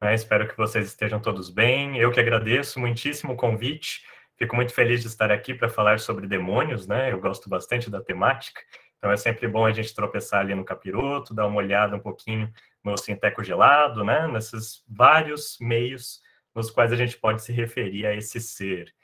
né? Espero que vocês estejam todos bem. Eu que agradeço muitíssimo o convite. Fico muito feliz de estar aqui para falar sobre demônios, né? Eu gosto bastante da temática. Então é sempre bom a gente tropeçar ali no capiroto, dar uma olhada um pouquinho no sinteco gelado, né? Nesses vários meios nos quais a gente pode se referir a esse ser.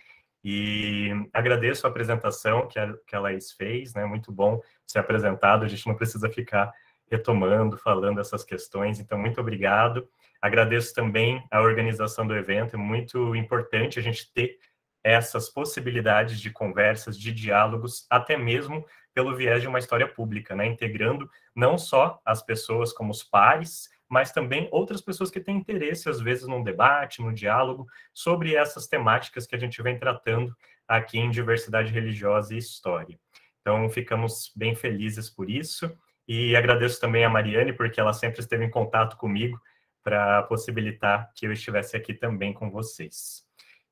E agradeço a apresentação que a Laís fez, né? Muito bom ser apresentado, a gente não precisa ficar retomando, falando essas questões, então muito obrigado. Agradeço também a organização do evento, é muito importante a gente ter essas possibilidades de conversas, de diálogos, até mesmo pelo viés de uma história pública, né? Integrando não só as pessoas como os pares, mas também outras pessoas que têm interesse, às vezes, num debate, num diálogo, sobre essas temáticas que a gente vem tratando aqui em diversidade religiosa e história. Então, ficamos bem felizes por isso, e agradeço também a Mariane, porque ela sempre esteve em contato comigo para possibilitar que eu estivesse aqui também com vocês.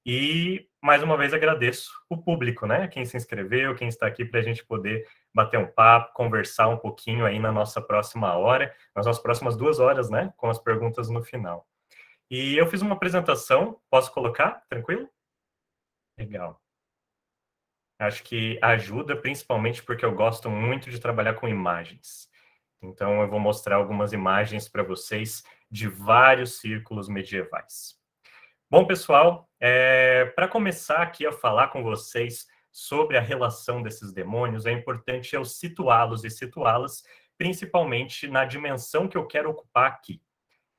E, mais uma vez, agradeço o público, né? Quem se inscreveu, quem está aqui para a gente poder bater um papo, conversar um pouquinho aí na nossa próxima hora, nas nossas próximas 2 horas, né? Com as perguntas no final. E eu fiz uma apresentação, posso colocar? Tranquilo? Legal. Acho que ajuda, principalmente porque eu gosto muito de trabalhar com imagens. Então, eu vou mostrar algumas imagens para vocês de vários círculos medievais. Bom, pessoal, para começar aqui a falar com vocês sobre a relação desses demônios, é importante eu situá-los e situá-las, principalmente na dimensão que eu quero ocupar aqui.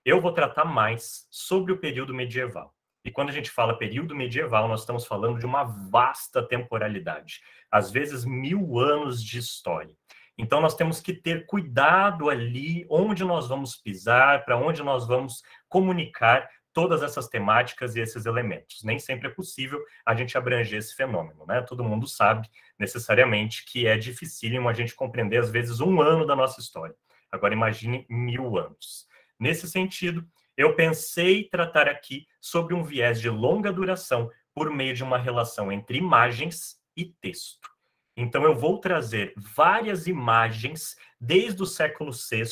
Eu vou tratar mais sobre o período medieval. E quando a gente fala período medieval, nós estamos falando de uma vasta temporalidade, às vezes 1000 anos de história. Então, nós temos que ter cuidado ali onde nós vamos pisar, para onde nós vamos comunicar todas essas temáticas e esses elementos. Nem sempre é possível a gente abranger esse fenômeno, né? Todo mundo sabe necessariamente que é dificílimo a gente compreender, às vezes, 1 ano da nossa história. Agora, imagine 1000 anos. Nesse sentido, eu pensei tratar aqui sobre um viés de longa duração por meio de uma relação entre imagens e texto. Então, eu vou trazer várias imagens desde o século VI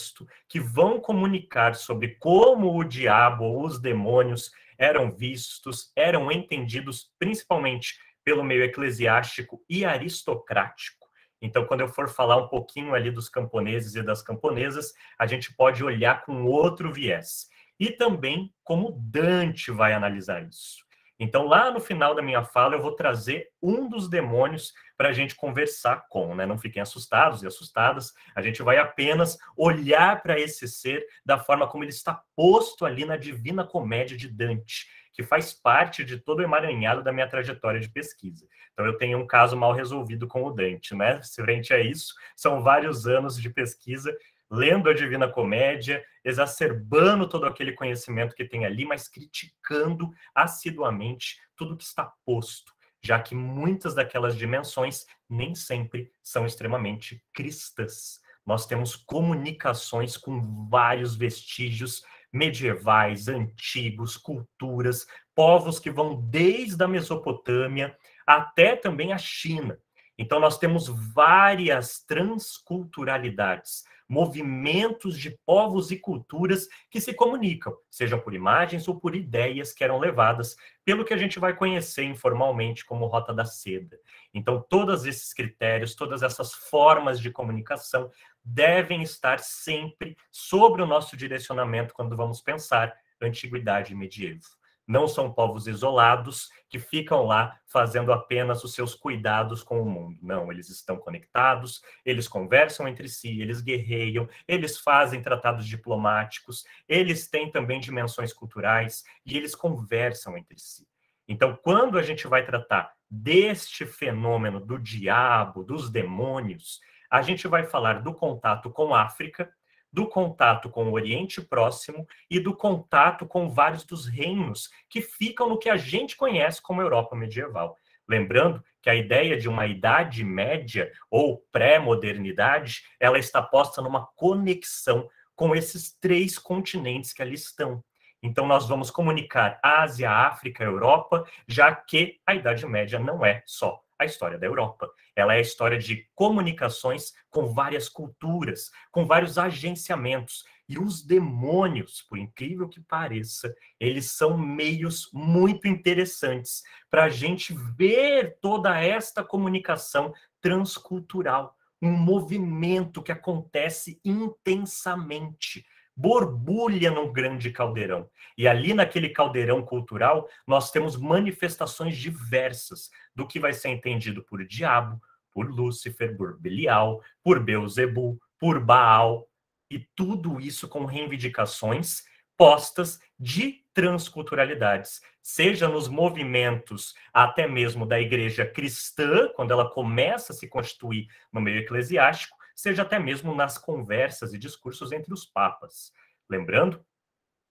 que vão comunicar sobre como o diabo ou os demônios eram vistos, eram entendidos principalmente pelo meio eclesiástico e aristocrático. Então, quando eu for falar um pouquinho ali dos camponeses e das camponesas, a gente pode olhar com outro viés. E também como Dante vai analisar isso. Então, lá no final da minha fala, eu vou trazer um dos demônios para a gente conversar com, né? Não fiquem assustados e assustadas, a gente vai apenas olhar para esse ser da forma como ele está posto ali na Divina Comédia de Dante, que faz parte de todo o emaranhado da minha trajetória de pesquisa. Então, eu tenho um caso mal resolvido com o Dante, né? Frente a isso, são vários anos de pesquisa lendo a Divina Comédia, exacerbando todo aquele conhecimento que tem ali, mas criticando assiduamente tudo que está posto, já que muitas daquelas dimensões nem sempre são extremamente cristãs. Nós temos comunicações com vários vestígios medievais, antigos, culturas, povos que vão desde a Mesopotâmia até também a China. Então, nós temos várias transculturalidades, movimentos de povos e culturas que se comunicam, sejam por imagens ou por ideias que eram levadas pelo que a gente vai conhecer informalmente como Rota da Seda. Então, todos esses critérios, todas essas formas de comunicação devem estar sempre sobre o nosso direcionamento quando vamos pensar antiguidade e medievo. Não são povos isolados que ficam lá fazendo apenas os seus cuidados com o mundo. Não, eles estão conectados, eles conversam entre si, eles guerreiam, eles fazem tratados diplomáticos, eles têm também dimensões culturais e eles conversam entre si. Então, quando a gente vai tratar deste fenômeno do diabo, dos demônios, a gente vai falar do contato com a África, do contato com o Oriente Próximo e do contato com vários dos reinos que ficam no que a gente conhece como Europa medieval. Lembrando que a ideia de uma Idade Média ou pré-modernidade, ela está posta numa conexão com esses 3 continentes que ali estão. Então, nós vamos comunicar Ásia, África, Europa, já que a Idade Média não é só a história da Europa. Ela é a história de comunicações com várias culturas, com vários agenciamentos E os demônios, por incrível que pareça, eles são meios muito interessantes para a gente ver toda esta comunicação transcultural, um movimento que acontece intensamente, borbulha num grande caldeirão. E ali naquele caldeirão cultural, nós temos manifestações diversas do que vai ser entendido por diabo, por Lúcifer, por Belial, por Beelzebul, por Baal, e tudo isso com reivindicações postas de transculturalidades, seja nos movimentos até mesmo da igreja cristã, quando ela começa a se constituir no meio eclesiástico, seja até mesmo nas conversas e discursos entre os papas. Lembrando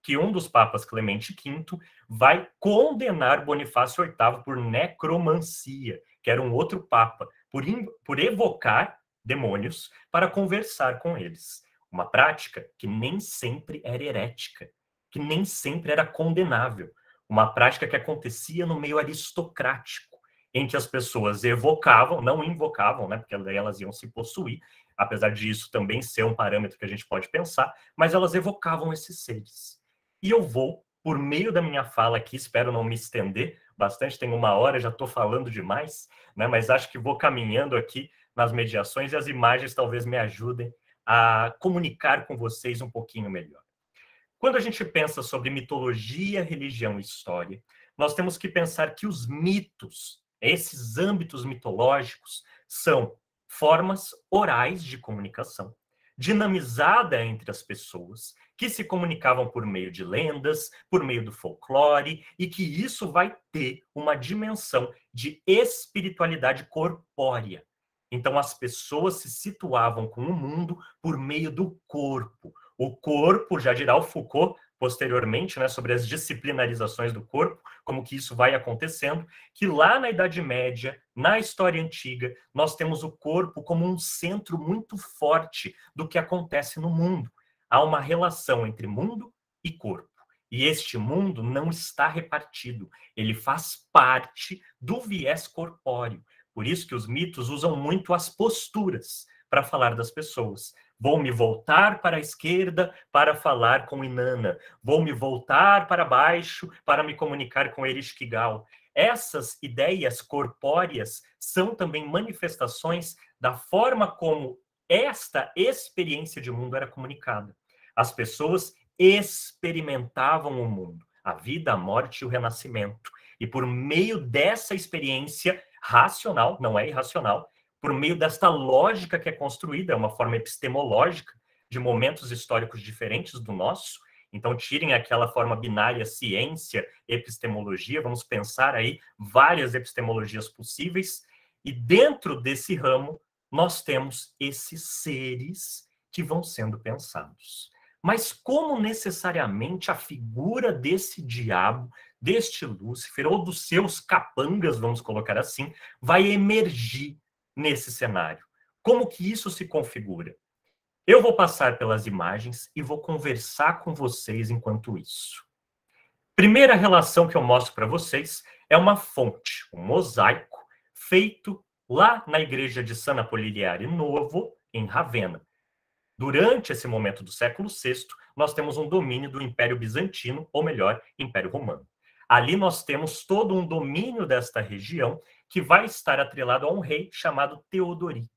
que um dos papas, Clemente V, vai condenar Bonifácio VIII por necromancia, que era um outro papa, por evocar demônios para conversar com eles. Uma prática que nem sempre era herética, que nem sempre era condenável. Uma prática que acontecia no meio aristocrático, em que as pessoas evocavam, não invocavam, né, porque daí elas iam se possuir, apesar disso também ser um parâmetro que a gente pode pensar, mas elas evocavam esses seres. E eu vou, por meio da minha fala aqui, espero não me estender bastante, tem 1 hora, já estou falando demais, né, mas acho que vou caminhando aqui nas mediações e as imagens talvez me ajudem a comunicar com vocês um pouquinho melhor. Quando a gente pensa sobre mitologia, religião e história, nós temos que pensar que os mitos, esses âmbitos mitológicos, são formas orais de comunicação, dinamizada entre as pessoas, que se comunicavam por meio de lendas, por meio do folclore, e que isso vai ter uma dimensão de espiritualidade corpórea. Então, as pessoas se situavam com o mundo por meio do corpo. O corpo, já dirá o Foucault, posteriormente, né, sobre as disciplinarizações do corpo, como que isso vai acontecendo, que lá na Idade Média, na história antiga, nós temos o corpo como um centro muito forte do que acontece no mundo. Há uma relação entre mundo e corpo. E este mundo não está repartido, ele faz parte do viés corpóreo. Por isso que os mitos usam muito as posturas para falar das pessoas. Vou me voltar para a esquerda para falar com Inanna. Vou me voltar para baixo para me comunicar com Ereshkigal. Essas ideias corpóreas são também manifestações da forma como esta experiência de mundo era comunicada. As pessoas experimentavam o mundo, a vida, a morte e o renascimento. E por meio dessa experiência racional, não é irracional, por meio desta lógica que é construída, é uma forma epistemológica de momentos históricos diferentes do nosso. Então, tirem aquela forma binária ciência, epistemologia, vamos pensar aí várias epistemologias possíveis, e dentro desse ramo nós temos esses seres que vão sendo pensados. Mas como necessariamente a figura desse diabo, deste Lúcifer, ou dos seus capangas, vamos colocar assim, vai emergir nesse cenário? Como que isso se configura? Eu vou passar pelas imagens e vou conversar com vocês enquanto isso. Primeira relação que eu mostro para vocês é uma fonte, um mosaico, feito lá na igreja de San Appoliliare Novo, em Ravenna. Durante esse momento do século VI, nós temos um domínio do Império Bizantino, ou melhor, Império Romano. Ali nós temos todo um domínio desta região que vai estar atrelado a um rei chamado Teodorico.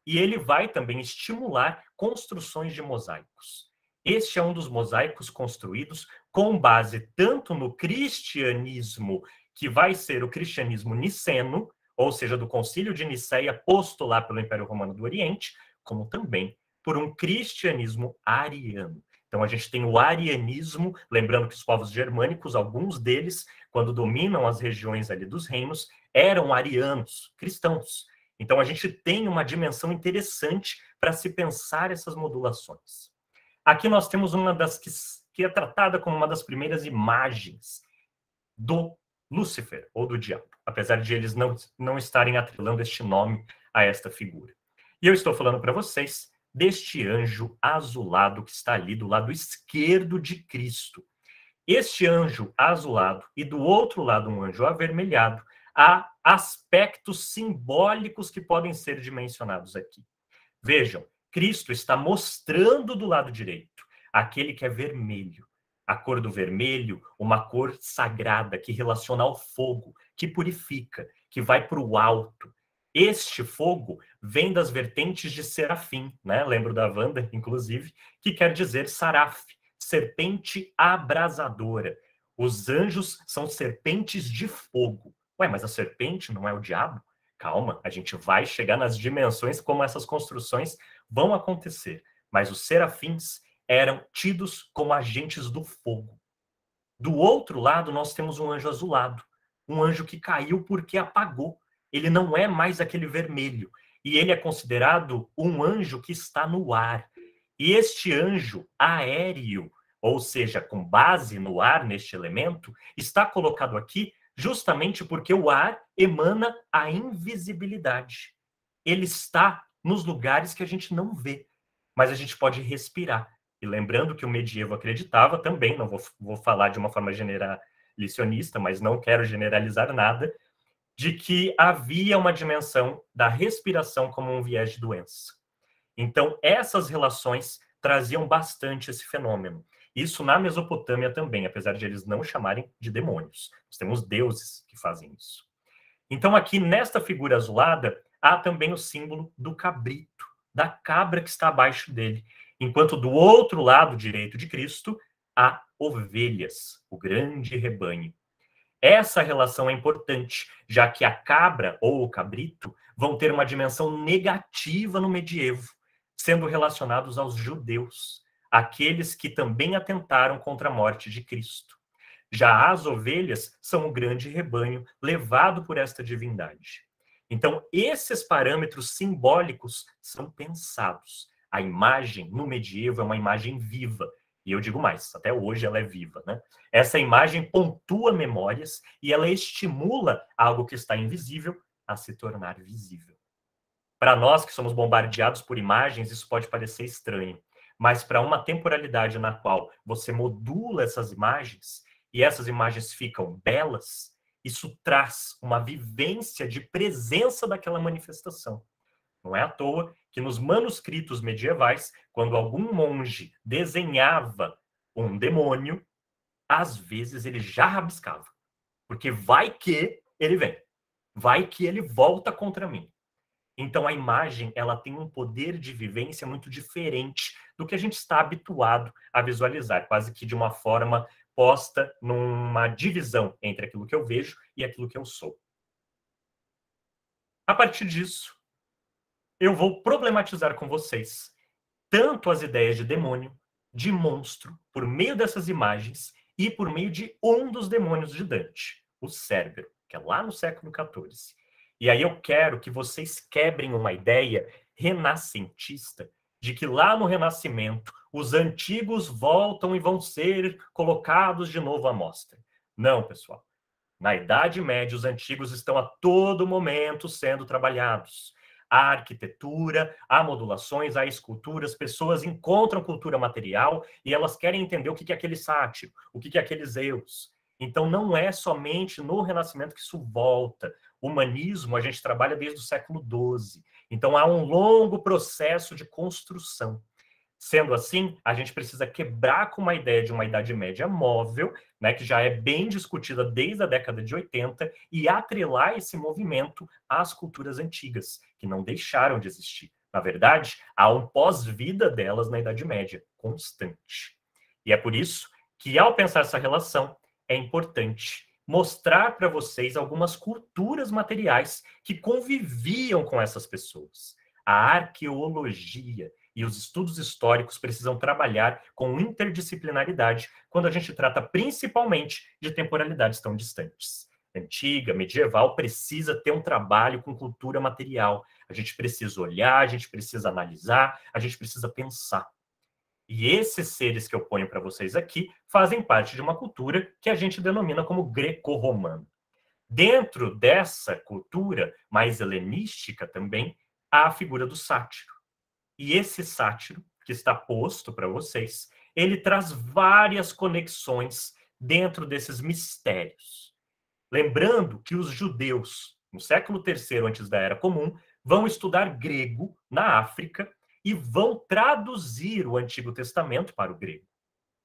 E ele vai também estimular construções de mosaicos. Este é um dos mosaicos construídos com base tanto no cristianismo, que vai ser o cristianismo niceno, ou seja, do Concílio de Nicéia, posto lá pelo Império Romano do Oriente, como também por um cristianismo ariano. Então, a gente tem o arianismo, lembrando que os povos germânicos, alguns deles, quando dominam as regiões ali dos reinos, eram arianos, cristãos. Então, a gente tem uma dimensão interessante para se pensar essas modulações. Aqui nós temos uma das que é tratada como uma das primeiras imagens do Lúcifer, ou do diabo, apesar de eles não estarem atrelando este nome a esta figura. E eu estou falando para vocês deste anjo azulado que está ali do lado esquerdo de Cristo. Este anjo azulado e do outro lado um anjo avermelhado, há aspectos simbólicos que podem ser dimensionados aqui. Vejam, Cristo está mostrando do lado direito aquele que é vermelho. A cor do vermelho, uma cor sagrada que relaciona ao fogo, que purifica, que vai para o alto. Este fogo vem das vertentes de serafim, né? Lembro da Wanda, inclusive, que quer dizer saraf, serpente abrasadora. Os anjos são serpentes de fogo. Ué, mas a serpente não é o diabo? Calma, a gente vai chegar nas dimensões como essas construções vão acontecer. Mas os serafins eram tidos como agentes do fogo. Do outro lado, nós temos um anjo azulado, um anjo que caiu porque apagou. Ele não é mais aquele vermelho. E ele é considerado um anjo que está no ar. E este anjo aéreo, ou seja, com base no ar, neste elemento, está colocado aqui justamente porque o ar emana a invisibilidade. Ele está nos lugares que a gente não vê, mas a gente pode respirar. E lembrando que o medievo acreditava também, não vou falar de uma forma generalicionista, mas não quero generalizar nada, de que havia uma dimensão da respiração como um viés de doença. Então, essas relações traziam bastante esse fenômeno. Isso na Mesopotâmia também, apesar de eles não chamarem de demônios. Nós temos deuses que fazem isso. Então, aqui nesta figura azulada, há também o símbolo do cabrito, da cabra que está abaixo dele. Enquanto do outro lado direito de Cristo, há ovelhas, o grande rebanho. Essa relação é importante, já que a cabra ou o cabrito vão ter uma dimensão negativa no medievo, sendo relacionados aos judeus, aqueles que também atentaram contra a morte de Cristo. Já as ovelhas são o grande rebanho levado por esta divindade. Então, esses parâmetros simbólicos são pensados. A imagem no medievo é uma imagem viva. E eu digo mais, até hoje ela é viva, né? Essa imagem pontua memórias e ela estimula algo que está invisível a se tornar visível. Para nós que somos bombardeados por imagens, isso pode parecer estranho. Mas para uma temporalidade na qual você modula essas imagens e essas imagens ficam belas, isso traz uma vivência de presença daquela manifestação. Não é à toa que nos manuscritos medievais, quando algum monge desenhava um demônio, às vezes ele já rabiscava. Porque vai que ele vem. Vai que ele volta contra mim. Então a imagem ela tem um poder de vivência muito diferente do que a gente está habituado a visualizar, quase que de uma forma posta numa divisão entre aquilo que eu vejo e aquilo que eu sou. A partir disso, eu vou problematizar com vocês tanto as ideias de demônio, de monstro, por meio dessas imagens e por meio de um dos demônios de Dante, o Cérbero, que é lá no século XIV. E aí eu quero que vocês quebrem uma ideia renascentista de que lá no Renascimento os antigos voltam e vão ser colocados de novo à mostra. Não, pessoal. Na Idade Média, os antigos estão a todo momento sendo trabalhados. Há arquitetura, há modulações, há esculturas, pessoas encontram cultura material e elas querem entender o que é aquele sátiro, o que é aquele Zeus. Então, não é somente no Renascimento que isso volta. O humanismo a gente trabalha desde o século XII. Então, há um longo processo de construção. Sendo assim, a gente precisa quebrar com uma ideia de uma Idade Média móvel, né, que já é bem discutida desde a década de 80, e atrelar esse movimento às culturas antigas, que não deixaram de existir. Na verdade, há um pós-vida delas na Idade Média, constante. E é por isso que, ao pensar essa relação, é importante mostrar para vocês algumas culturas materiais que conviviam com essas pessoas. A arqueologia e os estudos históricos precisam trabalhar com interdisciplinaridade quando a gente trata principalmente de temporalidades tão distantes. Antiga, medieval, precisa ter um trabalho com cultura material. A gente precisa olhar, a gente precisa analisar, a gente precisa pensar. E esses seres que eu ponho para vocês aqui fazem parte de uma cultura que a gente denomina como greco-romana. Dentro dessa cultura mais helenística também, há a figura do sátiro. E esse sátiro, que está posto para vocês, ele traz várias conexões dentro desses mistérios. Lembrando que os judeus, no século III antes da Era Comum, vão estudar grego na África e vão traduzir o Antigo Testamento para o grego.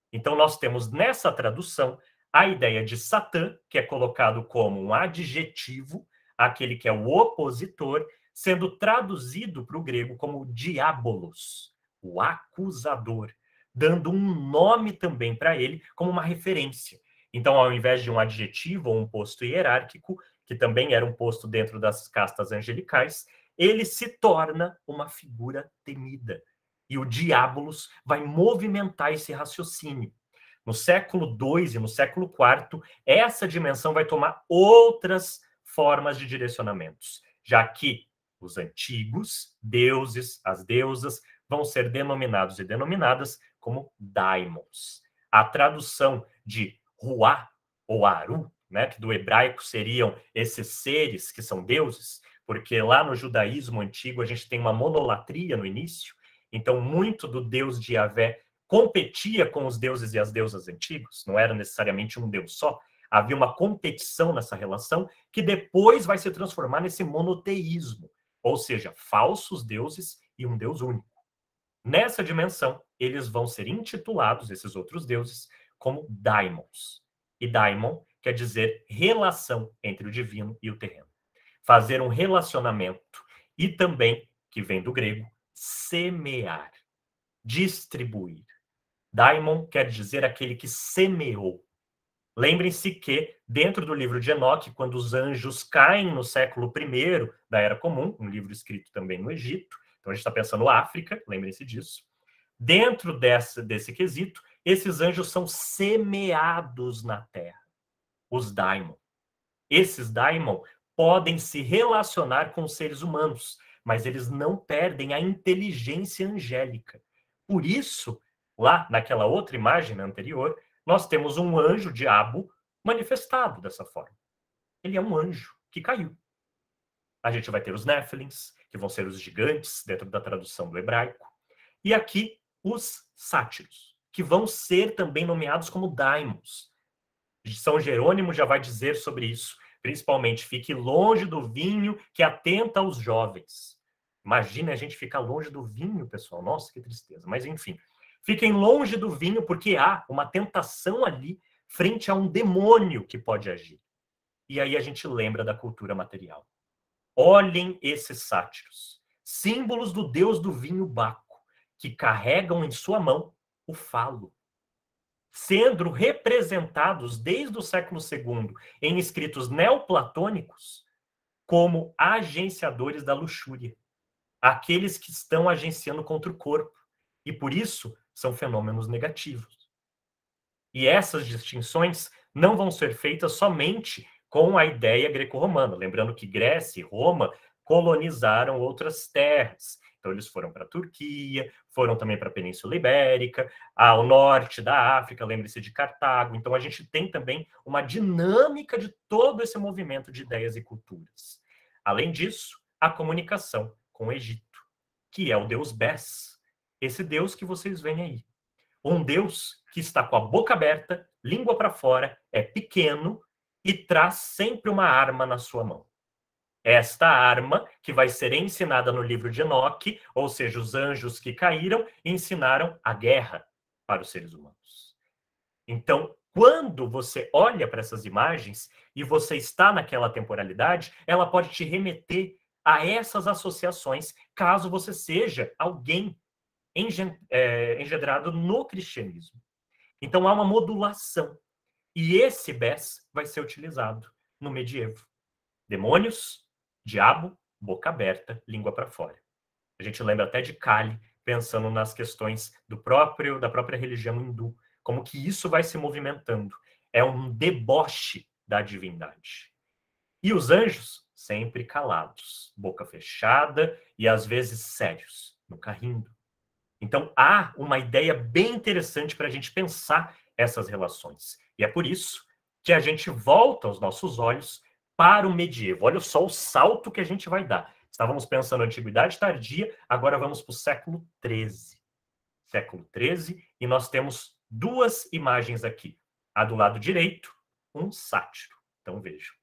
Então, nós temos nessa tradução a ideia de Satã, que é colocado como um adjetivo, aquele que é o opositor, sendo traduzido para o grego como diabolos, o acusador, dando um nome também para ele como uma referência. Então, ao invés de um adjetivo ou um posto hierárquico, que também era um posto dentro das castas angelicais, ele se torna uma figura temida. E o diabolos vai movimentar esse raciocínio. No século II e no século IV, essa dimensão vai tomar outras formas de direcionamentos, já que os antigos deuses, as deusas, vão ser denominados e denominadas como daimons. A tradução de Ruá ou Aru, né, que do hebraico seriam esses seres que são deuses, porque lá no judaísmo antigo a gente tem uma monolatria no início, então muito do Deus de Yahvé competia com os deuses e as deusas antigos, não era necessariamente um deus só, havia uma competição nessa relação que depois vai se transformar nesse monoteísmo, ou seja, falsos deuses e um deus único. Nessa dimensão, eles vão ser intitulados, esses outros deuses, como daimons. E daimon quer dizer relação entre o divino e o terreno. Fazer um relacionamento e também, que vem do grego, semear, distribuir. Daimon quer dizer aquele que semeou. Lembrem-se que, dentro do livro de Enoque, quando os anjos caem no século I da Era Comum, um livro escrito também no Egito, então a gente está pensando África, lembrem-se disso, dentro desse quesito, esses anjos são semeados na terra, os daimon. Esses daimon podem se relacionar com os seres humanos, mas eles não perdem a inteligência angélica. Por isso, lá naquela outra imagem anterior, nós temos um anjo diabo manifestado dessa forma. Ele é um anjo que caiu. A gente vai ter os Néfilins, que vão ser os gigantes, dentro da tradução do hebraico. E aqui, os sátiros, que vão ser também nomeados como daimons. São Jerônimo já vai dizer sobre isso. Principalmente, fique longe do vinho que atenta aos jovens. Imagina a gente ficar longe do vinho, pessoal. Nossa, que tristeza. Mas, enfim. Fiquem longe do vinho porque há uma tentação ali frente a um demônio que pode agir. E aí a gente lembra da cultura material. Olhem esses sátiros, símbolos do deus do vinho Baco, que carregam em sua mão o falo, sendo representados desde o século II em escritos neoplatônicos como agenciadores da luxúria, aqueles que estão agenciando contra o corpo, e por isso são fenômenos negativos. E essas distinções não vão ser feitas somente com a ideia greco-romana, lembrando que Grécia e Roma colonizaram outras terras. Então, eles foram para a Turquia, foram também para a Península Ibérica, ao norte da África, lembre-se de Cartago. Então, a gente tem também uma dinâmica de todo esse movimento de ideias e culturas. Além disso, a comunicação com o Egito, que é o deus Bes, esse deus que vocês veem aí. Um deus que está com a boca aberta, língua para fora, é pequeno e traz sempre uma arma na sua mão. Esta arma, que vai ser ensinada no livro de Enoque, ou seja, os anjos que caíram, ensinaram a guerra para os seres humanos. Então, quando você olha para essas imagens e você está naquela temporalidade, ela pode te remeter a essas associações, caso você seja alguém engendrado no cristianismo. Então, há uma modulação. E esse Bes vai ser utilizado no medievo. Demônios, diabo, boca aberta, língua para fora. A gente lembra até de Kali, pensando nas questões da própria religião hindu, como que isso vai se movimentando. É um deboche da divindade. E os anjos, sempre calados, boca fechada e às vezes sérios, nunca rindo. Então, há uma ideia bem interessante para a gente pensar essas relações. E é por isso que a gente volta os nossos olhos para o medievo. Olha só o salto que a gente vai dar. Estávamos pensando na Antiguidade Tardia, agora vamos para o século XIII. Século XIII, e nós temos duas imagens aqui. A do lado direito, um sátiro. Então, vejam.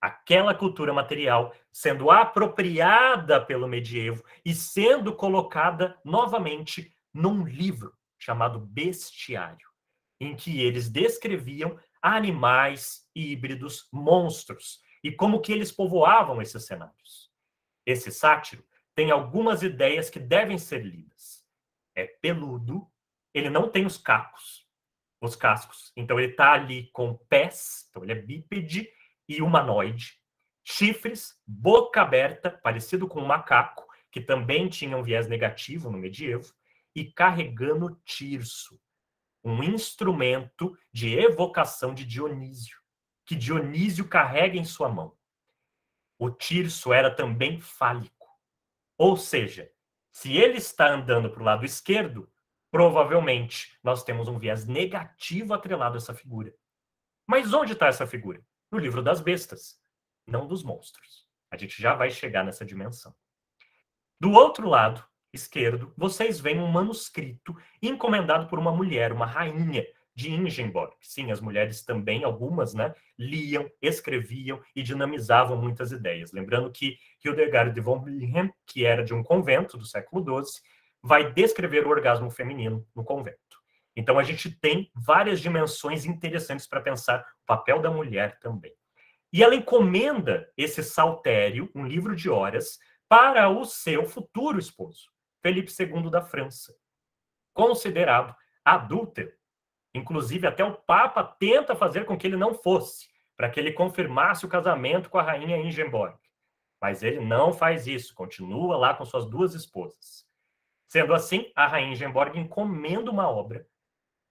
Aquela cultura material sendo apropriada pelo medievo e sendo colocada novamente num livro chamado Bestiário, em que eles descreviam animais, híbridos, monstros, e como que eles povoavam esses cenários. Esse sátiro tem algumas ideias que devem ser lidas. É peludo, ele não tem os cascos, então ele está ali com pés, então ele é bípede e humanoide, chifres, boca aberta, parecido com um macaco, que também tinha um viés negativo no medievo, e carregando tirso, um instrumento de evocação de Dionísio, que Dionísio carrega em sua mão. O tirso era também fálico, ou seja, se ele está andando para o lado esquerdo, provavelmente nós temos um viés negativo atrelado a essa figura. Mas onde está essa figura? No livro das bestas, não dos monstros. A gente já vai chegar nessa dimensão. Do outro lado esquerdo, vocês veem um manuscrito encomendado por uma mulher, uma rainha de Ingeborg. Sim, as mulheres também, algumas, né, liam, escreviam e dinamizavam muitas ideias. Lembrando que Hildegard de von Bingen, que era de um convento do século XII, vai descrever o orgasmo feminino no convento. Então, a gente tem várias dimensões interessantes para pensar o papel da mulher também. E ela encomenda esse saltério, um livro de horas, para o seu futuro esposo, Felipe II da França, considerado adúltero. Inclusive, até o Papa tenta fazer com que ele não fosse, para que ele confirmasse o casamento com a rainha Ingeborg. Mas ele não faz isso, continua lá com suas duas esposas. Sendo assim, a rainha Ingeborg encomenda uma obra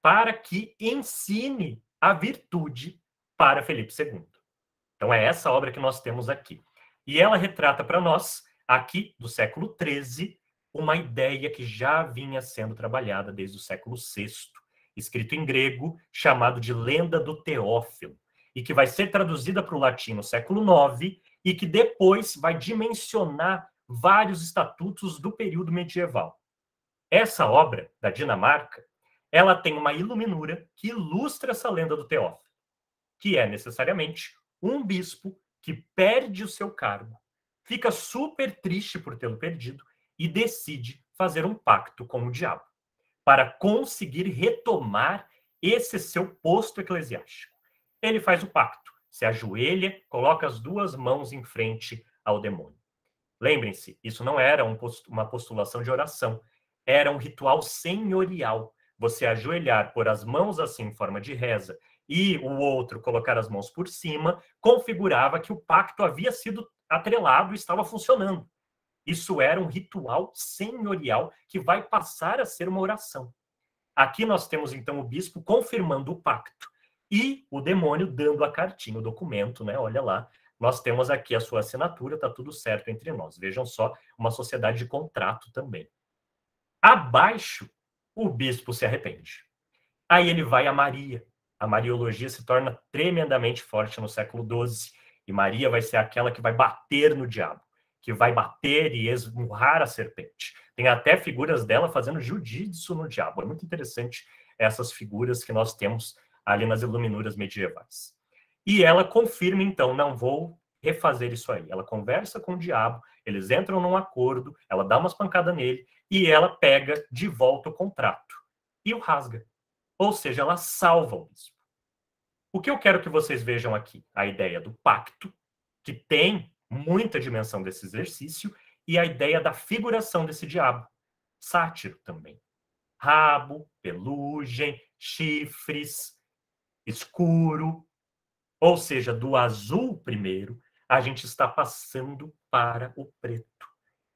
para que ensine a virtude para Felipe II. Então, é essa obra que nós temos aqui. E ela retrata para nós, aqui do século XIII, uma ideia que já vinha sendo trabalhada desde o século VI, escrito em grego, chamado de Lenda do Teófilo, e que vai ser traduzida para o latim no século IX, e que depois vai dimensionar vários estatutos do período medieval. Essa obra, da Dinamarca, ela tem uma iluminura que ilustra essa lenda do Teófilo, que é necessariamente um bispo que perde o seu cargo, fica super triste por tê-lo perdido e decide fazer um pacto com o diabo para conseguir retomar esse seu posto eclesiástico. Ele faz o pacto, se ajoelha, coloca as duas mãos em frente ao demônio. Lembrem-se, isso não era uma postulação de oração, era um ritual senhorial. Você ajoelhar, pôr as mãos assim em forma de reza e o outro colocar as mãos por cima, configurava que o pacto havia sido atrelado e estava funcionando. Isso era um ritual senhorial que vai passar a ser uma oração. Aqui nós temos, então, o bispo confirmando o pacto e o demônio dando a cartinha, o documento, né? Olha lá, nós temos aqui a sua assinatura, está tudo certo entre nós. Vejam só, uma sociedade de contrato também. Abaixo, o bispo se arrepende. Aí ele vai a Maria. A Mariologia se torna tremendamente forte no século XII. E Maria vai ser aquela que vai bater no diabo, que vai bater e esmurrar a serpente. Tem até figuras dela fazendo jiu-jitsu no diabo. É muito interessante essas figuras que nós temos ali nas iluminuras medievais. E ela confirma, então, não vou refazer isso aí. Ela conversa com o diabo, eles entram num acordo, ela dá umas pancadas nele e ela pega de volta o contrato e o rasga. Ou seja, ela salva o bispo. O que eu quero que vocês vejam aqui? A ideia do pacto, que tem muita dimensão desse exercício, e a ideia da figuração desse diabo. Sátiro também. Rabo, pelugem, chifres, escuro. Ou seja, do azul primeiro, a gente está passando para o preto.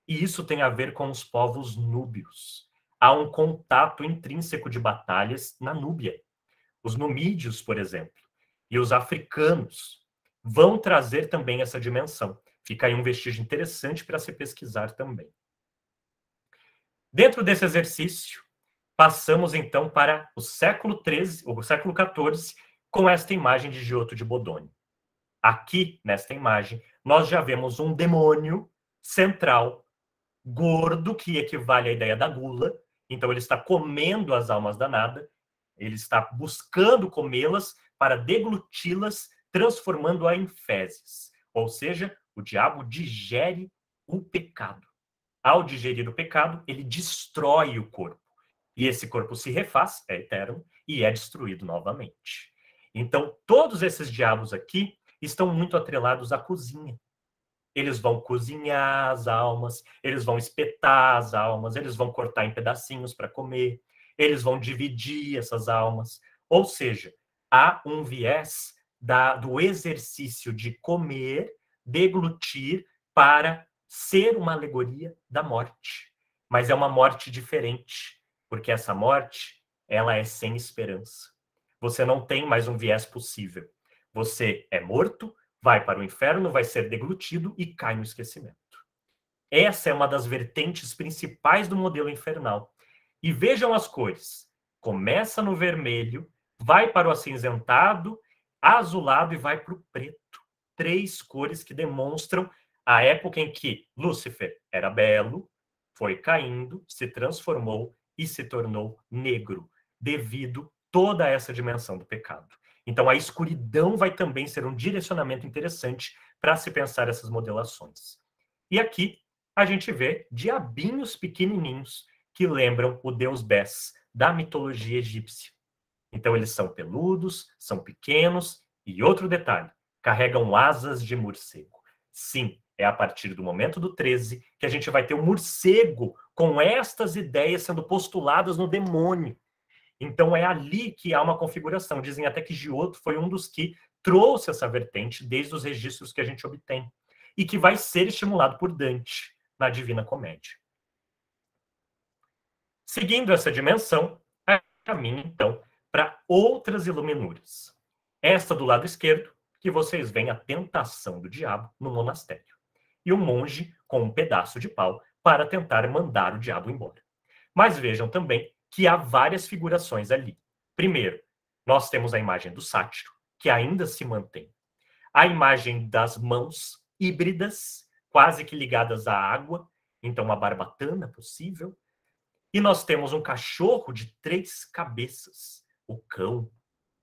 E isso tem a ver com os povos núbios. Há um contato intrínseco de batalhas na Núbia. Os numídeos, por exemplo, e os africanos vão trazer também essa dimensão. Fica aí um vestígio interessante para se pesquisar também. Dentro desse exercício, passamos então para o século XIII, ou o século XIV, com esta imagem de Giotto de Bodoni. Aqui, nesta imagem, nós já vemos um demônio central, gordo, que equivale à ideia da gula. Então, ele está comendo as almas da nada, ele está buscando comê-las para degluti-las, transformando-a em fezes. Ou seja, o diabo digere o pecado. Ao digerir o pecado, ele destrói o corpo. E esse corpo se refaz, é eterno, e é destruído novamente. Então, todos esses diabos aqui estão muito atrelados à cozinha. Eles vão cozinhar as almas, eles vão espetar as almas, eles vão cortar em pedacinhos para comer, eles vão dividir essas almas. Ou seja, há um viés do exercício de comer, deglutir, para ser uma alegoria da morte. Mas é uma morte diferente, porque essa morte, ela é sem esperança. Você não tem mais um viés possível. Você é morto, vai para o inferno, vai ser deglutido e cai no esquecimento. Essa é uma das vertentes principais do modelo infernal. E vejam as cores. Começa no vermelho, vai para o acinzentado, azulado e vai para o preto. 3 cores que demonstram a época em que Lúcifer era belo, foi caindo, se transformou e se tornou negro, devido a toda essa dimensão do pecado. Então, a escuridão vai também ser um direcionamento interessante para se pensar essas modelações. E aqui a gente vê diabinhos pequenininhos que lembram o deus Bes da mitologia egípcia. Então, eles são peludos, são pequenos e outro detalhe, carregam asas de morcego. Sim, é a partir do momento do 13 que a gente vai ter um morcego com estas ideias sendo postuladas no demônio. Então é ali que há uma configuração. Dizem até que Giotto foi um dos que trouxe essa vertente desde os registros que a gente obtém e que vai ser estimulado por Dante na Divina Comédia. Seguindo essa dimensão, a caminho então para outras iluminuras. Esta do lado esquerdo, que vocês veem a tentação do diabo no monastério. E o monge com um pedaço de pau para tentar mandar o diabo embora. Mas vejam também que há várias figurações ali. Primeiro, nós temos a imagem do sátiro, que ainda se mantém. A imagem das mãos híbridas, quase que ligadas à água, então uma barbatana possível. E nós temos um cachorro de 3 cabeças, o cão.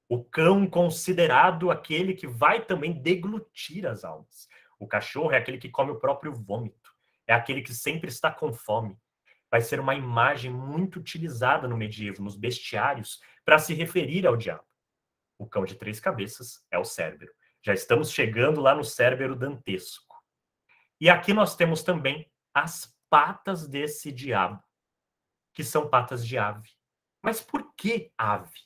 O cão considerado aquele que vai também deglutir as almas. O cachorro é aquele que come o próprio vômito. É aquele que sempre está com fome. Vai ser uma imagem muito utilizada no medievo, nos bestiários, para se referir ao diabo. O cão de 3 cabeças é o Cérbero. Já estamos chegando lá no Cérbero dantesco. E aqui nós temos também as patas desse diabo, que são patas de ave. Mas por que ave?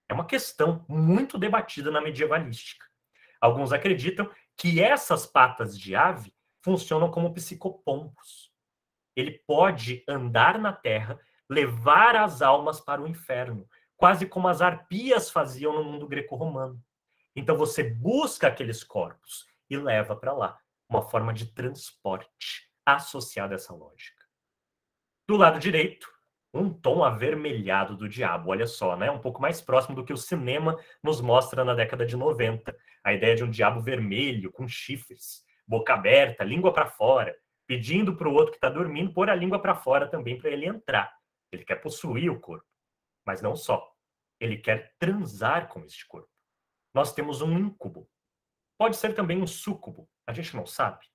É uma questão muito debatida na medievalística. Alguns acreditam que essas patas de ave funcionam como psicopompos. Ele pode andar na terra, levar as almas para o inferno, quase como as arpias faziam no mundo greco-romano. Então você busca aqueles corpos e leva para lá, uma forma de transporte associada a essa lógica. Do lado direito, um tom avermelhado do diabo, olha só, né? Um pouco mais próximo do que o cinema nos mostra na década de 90. A ideia de um diabo vermelho, com chifres, boca aberta, língua para fora, pedindo para o outro que está dormindo pôr a língua para fora também para ele entrar. Ele quer possuir o corpo. Mas não só. Ele quer transar com este corpo. Nós temos um incubo. Pode ser também um súcubo, a gente não sabe.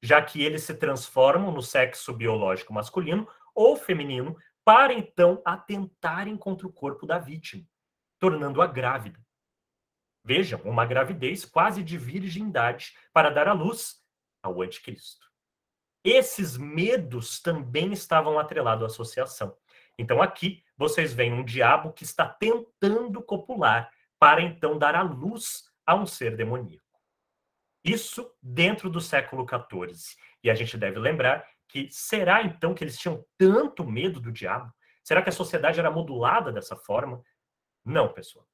Já que eles se transformam no sexo biológico masculino ou feminino para então atentarem contra o corpo da vítima, tornando-a grávida. Vejam, uma gravidez quase de virgindade para dar à luz ao anticristo. Esses medos também estavam atrelados à associação. Então aqui vocês veem um diabo que está tentando copular para então dar à luz a um ser demoníaco. Isso dentro do século XIV. E a gente deve lembrar que será então que eles tinham tanto medo do diabo? Será que a sociedade era modulada dessa forma? Não, pessoal.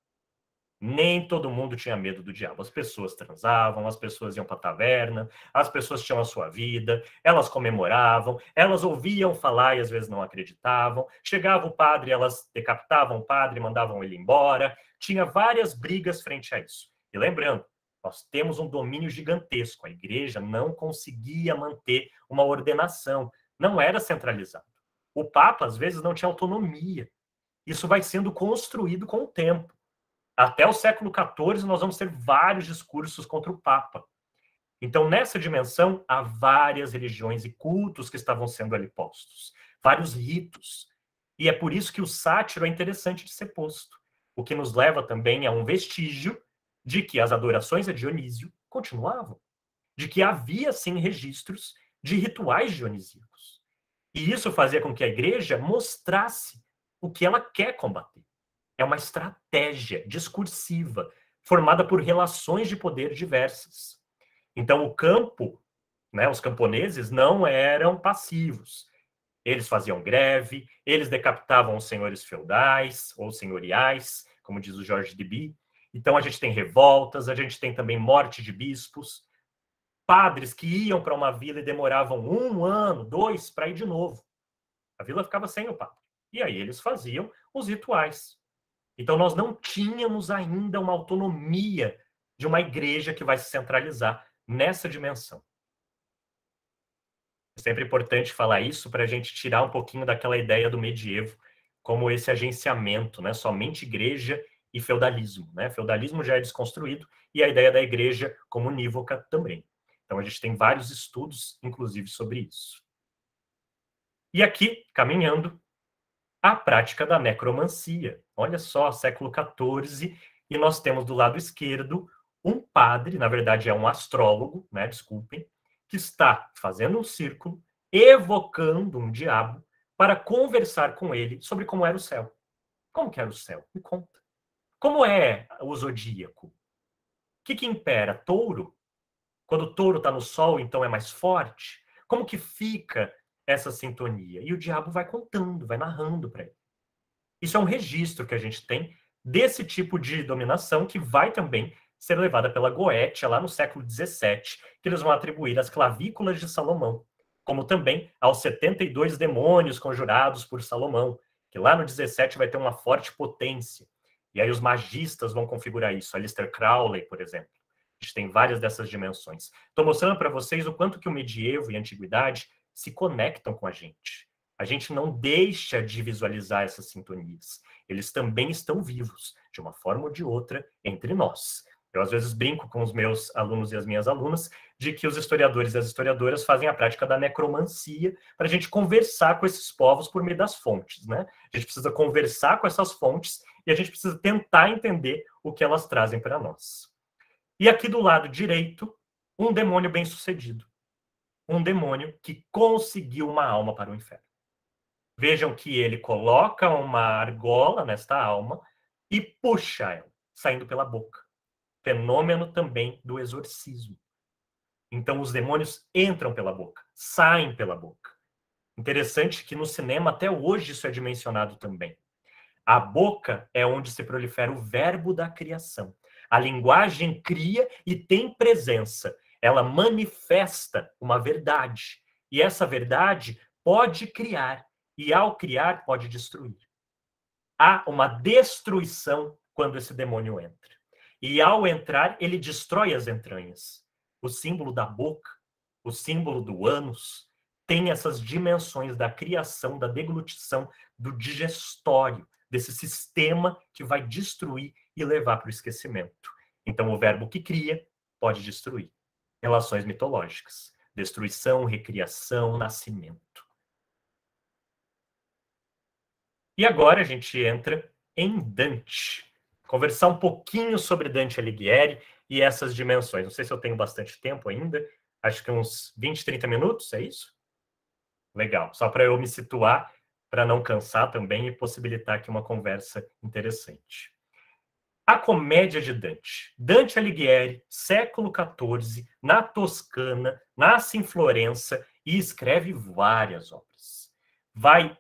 Nem todo mundo tinha medo do diabo. As pessoas transavam, as pessoas iam para a taverna, as pessoas tinham a sua vida, elas comemoravam, elas ouviam falar e às vezes não acreditavam. Chegava o padre, elas decapitavam o padre, mandavam ele embora. Tinha várias brigas frente a isso. E lembrando, nós temos um domínio gigantesco. A igreja não conseguia manter uma ordenação, não era centralizado. O Papa, às vezes, não tinha autonomia. Isso vai sendo construído com o tempo. Até o século XIV, nós vamos ter vários discursos contra o Papa. Então, nessa dimensão, há várias religiões e cultos que estavam sendo ali postos, vários ritos. E é por isso que o sátiro é interessante de ser posto, o que nos leva também a um vestígio de que as adorações a Dionísio continuavam, de que havia, sim, registros de rituais dionisíacos. E isso fazia com que a igreja mostrasse o que ela quer combater. É uma estratégia discursiva, formada por relações de poder diversas. Então, o campo, né, os camponeses não eram passivos. Eles faziam greve, eles decapitavam os senhores feudais ou senhoriais, como diz o Jorge Deby. Então, a gente tem revoltas, a gente tem também morte de bispos, padres que iam para uma vila e demoravam 1 ano, 2, para ir de novo. A vila ficava sem o padre. E aí eles faziam os rituais. Então, nós não tínhamos ainda uma autonomia de uma igreja que vai se centralizar nessa dimensão. É sempre importante falar isso para a gente tirar um pouquinho daquela ideia do medievo como esse agenciamento, né? Somente igreja e feudalismo. Né? Feudalismo já é desconstruído e a ideia da igreja como unívoca também. Então, a gente tem vários estudos, inclusive, sobre isso. E aqui, caminhando, a prática da necromancia. Olha só, século XIV, e nós temos do lado esquerdo um padre, na verdade é um astrólogo, né, desculpem, que está fazendo um círculo, evocando um diabo para conversar com ele sobre como era o céu. Como que era o céu? Me conta. Como é o zodíaco? O que impera? Touro? Quando o touro está no sol, então é mais forte? Como que fica essa sintonia? E o diabo vai contando, vai narrando para ele. Isso é um registro que a gente tem desse tipo de dominação que vai também ser levada pela Goetia lá no século XVII, que eles vão atribuir às clavículas de Salomão, como também aos 72 demônios conjurados por Salomão, que lá no 17 vai ter uma forte potência. E aí os magistas vão configurar isso, Aleister Crowley, por exemplo. A gente tem várias dessas dimensões. Estou mostrando para vocês o quanto que o medievo e a antiguidade se conectam com a gente. A gente não deixa de visualizar essas sintonias. Eles também estão vivos, de uma forma ou de outra, entre nós. Eu, às vezes, brinco com os meus alunos e as minhas alunas de que os historiadores e as historiadoras fazem a prática da necromancia para a gente conversar com esses povos por meio das fontes. Né? A gente precisa conversar com essas fontes e a gente precisa tentar entender o que elas trazem para nós. E aqui do lado direito, um demônio bem-sucedido. Um demônio que conseguiu uma alma para o inferno. Vejam que ele coloca uma argola nesta alma e puxa ela, saindo pela boca. Fenômeno também do exorcismo. Então, os demônios entram pela boca, saem pela boca. Interessante que no cinema, até hoje, isso é dimensionado também. A boca é onde se prolifera o verbo da criação. A linguagem cria e tem presença. Ela manifesta uma verdade. E essa verdade pode criar. E ao criar, pode destruir. Há uma destruição quando esse demônio entra. E ao entrar, ele destrói as entranhas. O símbolo da boca, o símbolo do ânus, tem essas dimensões da criação, da deglutição, do digestório, desse sistema que vai destruir e levar para o esquecimento. Então, o verbo que cria pode destruir. Relações mitológicas. Destruição, recriação, nascimento. E agora a gente entra em Dante. Conversar um pouquinho sobre Dante Alighieri e essas dimensões. Não sei se eu tenho bastante tempo ainda. Acho que uns 20, 30 minutos, é isso? Legal. Só para eu me situar, para não cansar também e possibilitar aqui uma conversa interessante. A Comédia de Dante. Dante Alighieri, século XIV, na Toscana, nasce em Florença e escreve várias obras. Vai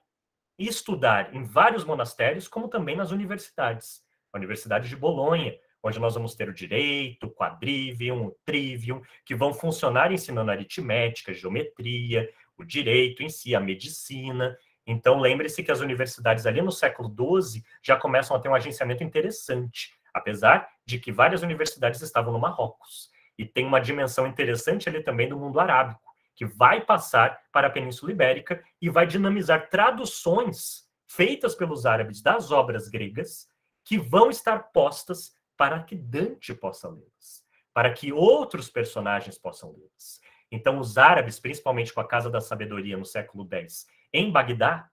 estudar em vários monastérios, como também nas universidades. A Universidade de Bolonha, onde nós vamos ter o direito, o quadrivium, o trivium, que vão funcionar ensinando aritmética, geometria, o direito em si, a medicina. Então, lembre-se que as universidades ali no século XII já começam a ter um agenciamento interessante, apesar de que várias universidades estavam no Marrocos. E tem uma dimensão interessante ali também do mundo arábico, que vai passar para a Península Ibérica e vai dinamizar traduções feitas pelos árabes das obras gregas que vão estar postas para que Dante possa lê-las, para que outros personagens possam lê-las. Então, os árabes, principalmente com a Casa da Sabedoria no século X, em Bagdá,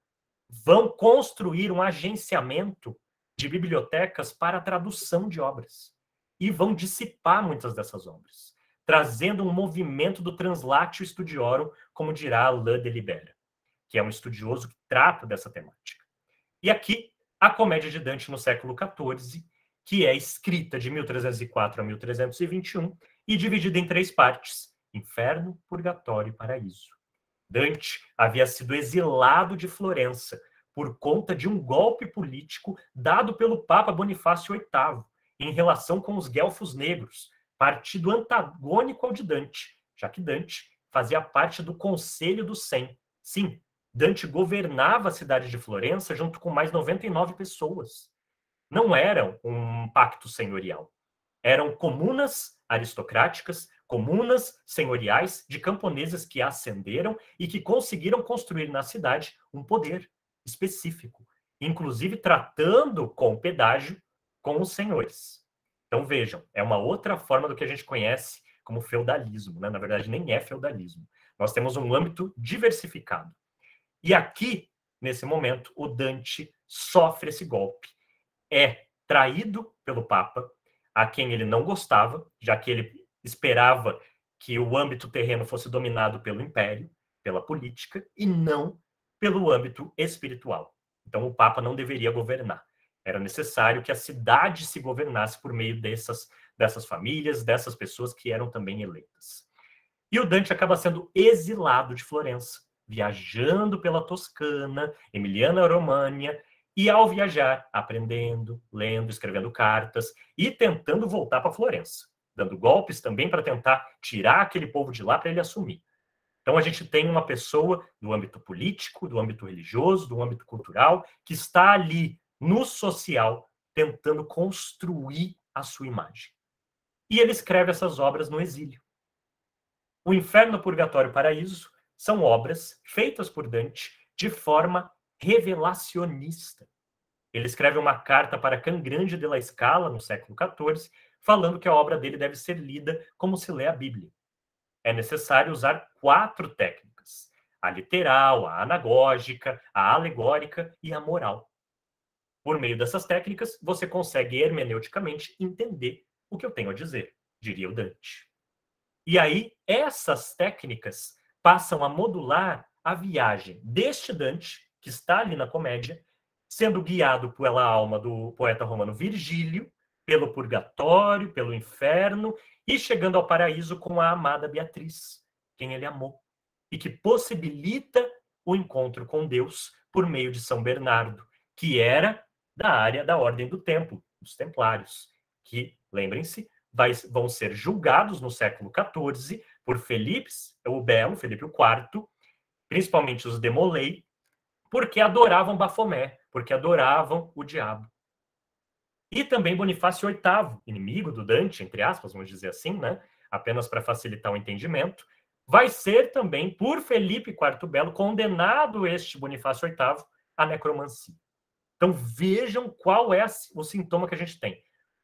vão construir um agenciamento de bibliotecas para a tradução de obras. E vão dissipar muitas dessas obras, trazendo um movimento do translatio studiorum, como dirá Alain de Libera, que é um estudioso que trata dessa temática. E aqui, a Comédia de Dante no século XIV, que é escrita de 1304 a 1321 e dividida em 3 partes: Inferno, Purgatório e Paraíso. Dante havia sido exilado de Florença por conta de um golpe político dado pelo Papa Bonifácio VIII em relação com os guelfos negros, partido antagônico ao de Dante, já que Dante fazia parte do Conselho dos 100. Sim, Dante governava a cidade de Florença junto com mais 99 pessoas. Não eram um pacto senhorial. Eram comunas aristocráticas, comunas senhoriais de camponeses que ascenderam e que conseguiram construir na cidade um poder específico, inclusive tratando com pedágio com os senhores. Então vejam, é uma outra forma do que a gente conhece como feudalismo, né? Na verdade, nem é feudalismo. Nós temos um âmbito diversificado. E aqui, nesse momento, o Dante sofre esse golpe. É traído pelo Papa, a quem ele não gostava, já que ele esperava que o âmbito terreno fosse dominado pelo império, pela política, e não pelo âmbito espiritual. Então, o Papa não deveria governar. Era necessário que a cidade se governasse por meio dessas famílias, dessas pessoas que eram também eleitas. E o Dante acaba sendo exilado de Florença, viajando pela Toscana, Emiliana-Romagna, e ao viajar, aprendendo, lendo, escrevendo cartas e tentando voltar para Florença, dando golpes também para tentar tirar aquele povo de lá para ele assumir. Então a gente tem uma pessoa do âmbito político, do âmbito religioso, do âmbito cultural, que está ali no social, tentando construir a sua imagem. E ele escreve essas obras no exílio. O Inferno, Purgatório e Paraíso são obras feitas por Dante de forma revelacionista. Ele escreve uma carta para Can Grande de la Scala, no século XIV, falando que a obra dele deve ser lida como se lê a Bíblia. É necessário usar 4 técnicas: a literal, a anagógica, a alegórica e a moral. Por meio dessas técnicas, você consegue hermeneuticamente entender o que eu tenho a dizer, diria o Dante. E aí, essas técnicas passam a modular a viagem deste Dante, que está ali na comédia, sendo guiado pela alma do poeta romano Virgílio, pelo purgatório, pelo inferno, e chegando ao paraíso com a amada Beatriz, quem ele amou, e que possibilita o encontro com Deus por meio de São Bernardo, que era da área da Ordem do Templo, dos Templários, que, lembrem-se, vão ser julgados no século XIV por Felipe o Belo, Felipe IV, principalmente os de Molay, porque adoravam Bafomé, porque adoravam o diabo. E também Bonifácio VIII, inimigo do Dante, entre aspas, vamos dizer assim, né? Apenas para facilitar o entendimento, vai ser também, por Felipe IV Belo, condenado este Bonifácio VIII à necromancia. Então vejam qual é o sintoma que a gente tem.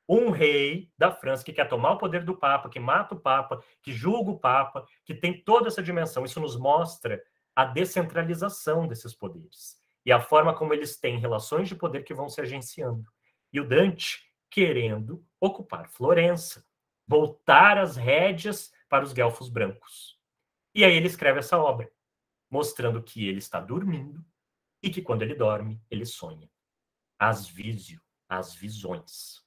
Um rei da França que quer tomar o poder do Papa, que mata o Papa, que julga o Papa, que tem toda essa dimensão. Isso nos mostra a descentralização desses poderes e a forma como eles têm relações de poder que vão se agenciando. E o Dante querendo ocupar Florença, voltar as rédeas para os guelfos brancos. E aí ele escreve essa obra, mostrando que ele está dormindo e que quando ele dorme, ele sonha. As visio, as visões.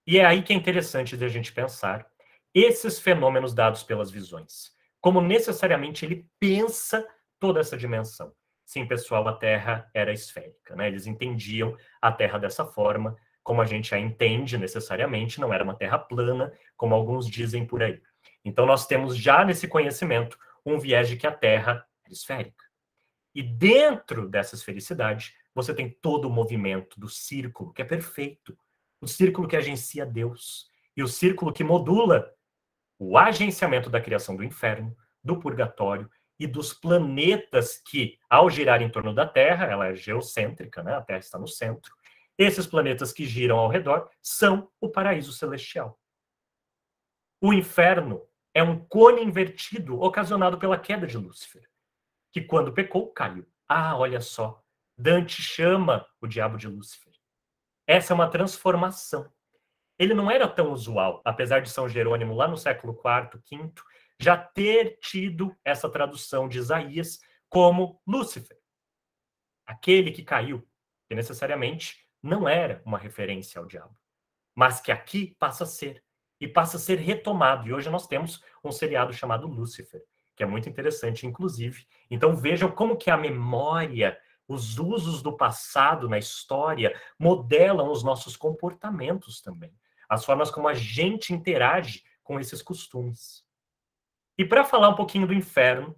E é aí que é interessante de a gente pensar esses fenômenos dados pelas visões, como necessariamente ele pensa toda essa dimensão. Sim, pessoal, a Terra era esférica, né? Eles entendiam a Terra dessa forma, como a gente a entende necessariamente, não era uma Terra plana, como alguns dizem por aí. Então nós temos já nesse conhecimento um viés de que a Terra era esférica. E dentro dessa esfericidade, você tem todo o movimento do círculo, que é perfeito. O círculo que agencia Deus. E o círculo que modula o agenciamento da criação do inferno, do purgatório e dos planetas que, ao girar em torno da Terra, ela é geocêntrica, né? A Terra está no centro. Esses planetas que giram ao redor são o paraíso celestial. O inferno é um cone invertido ocasionado pela queda de Lúcifer, que quando pecou, caiu. Ah, olha só, Dante chama o diabo de Lúcifer. Essa é uma transformação. Ele não era tão usual, apesar de São Jerônimo, lá no século IV, V, já ter tido essa tradução de Isaías como Lúcifer, aquele que caiu, que necessariamente não era uma referência ao diabo, mas que aqui passa a ser, e passa a ser retomado. E hoje nós temos um seriado chamado Lúcifer, que é muito interessante, inclusive. Então vejam como que a memória, os usos do passado na história modelam os nossos comportamentos também, as formas como a gente interage com esses costumes. E para falar um pouquinho do inferno,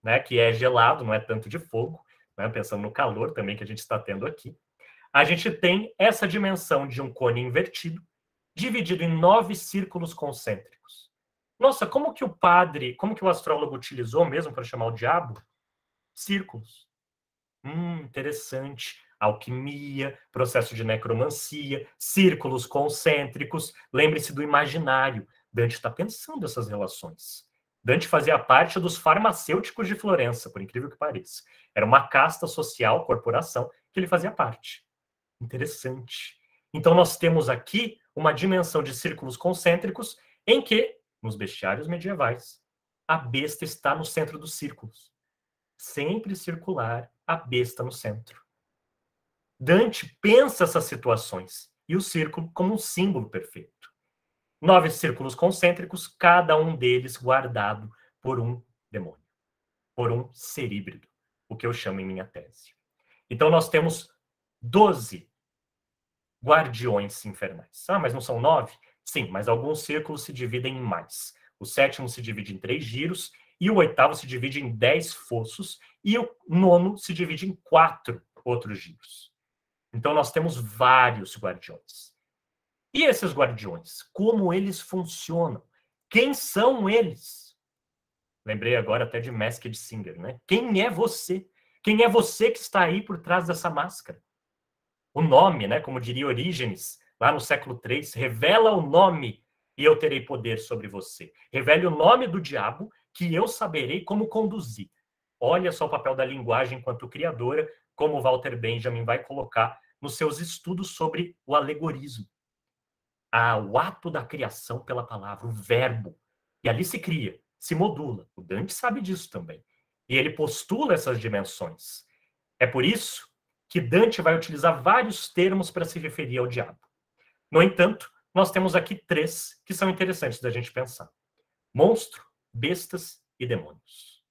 né, que é gelado, não é tanto de fogo, né, pensando no calor também que a gente está tendo aqui, a gente tem essa dimensão de um cone invertido, dividido em 9 círculos concêntricos. Nossa, como que o astrólogo utilizou mesmo para chamar o diabo? Círculos. Interessante. Alquimia, processo de necromancia, círculos concêntricos. Lembre-se do imaginário. Dante está pensando essas relações. Dante fazia parte dos farmacêuticos de Florença, por incrível que pareça. Era uma casta social, corporação, que ele fazia parte. Interessante. Então, nós temos aqui uma dimensão de círculos concêntricos em que, nos bestiários medievais, a besta está no centro dos círculos. Sempre circular, a besta no centro. Dante pensa essas situações e o círculo como um símbolo perfeito. 9 círculos concêntricos, cada um deles guardado por um demônio, por um ser híbrido, o que eu chamo em minha tese. Então, nós temos 12 guardiões infernais. Ah, mas não são 9? Sim, mas alguns círculos se dividem em mais. O 7º se divide em 3 giros, e o 8º se divide em 10 fossos, e o 9º se divide em 4 outros giros. Então, nós temos vários guardiões. E esses guardiões, como eles funcionam? Quem são eles? Lembrei agora até de Masked Singer, né? Quem é você? Quem é você que está aí por trás dessa máscara? O nome, né, como diria Orígenes, lá no século III, revela o nome e eu terei poder sobre você. Revele o nome do diabo que eu saberei como conduzir. Olha só o papel da linguagem enquanto criadora, como Walter Benjamin vai colocar nos seus estudos sobre o alegorismo. O ato da criação pela palavra, o verbo. E ali se cria, se modula. O Dante sabe disso também. E ele postula essas dimensões. É por isso que Dante vai utilizar vários termos para se referir ao diabo. No entanto, nós temos aqui 3 que são interessantes da gente pensar: monstro, bestas e demônios.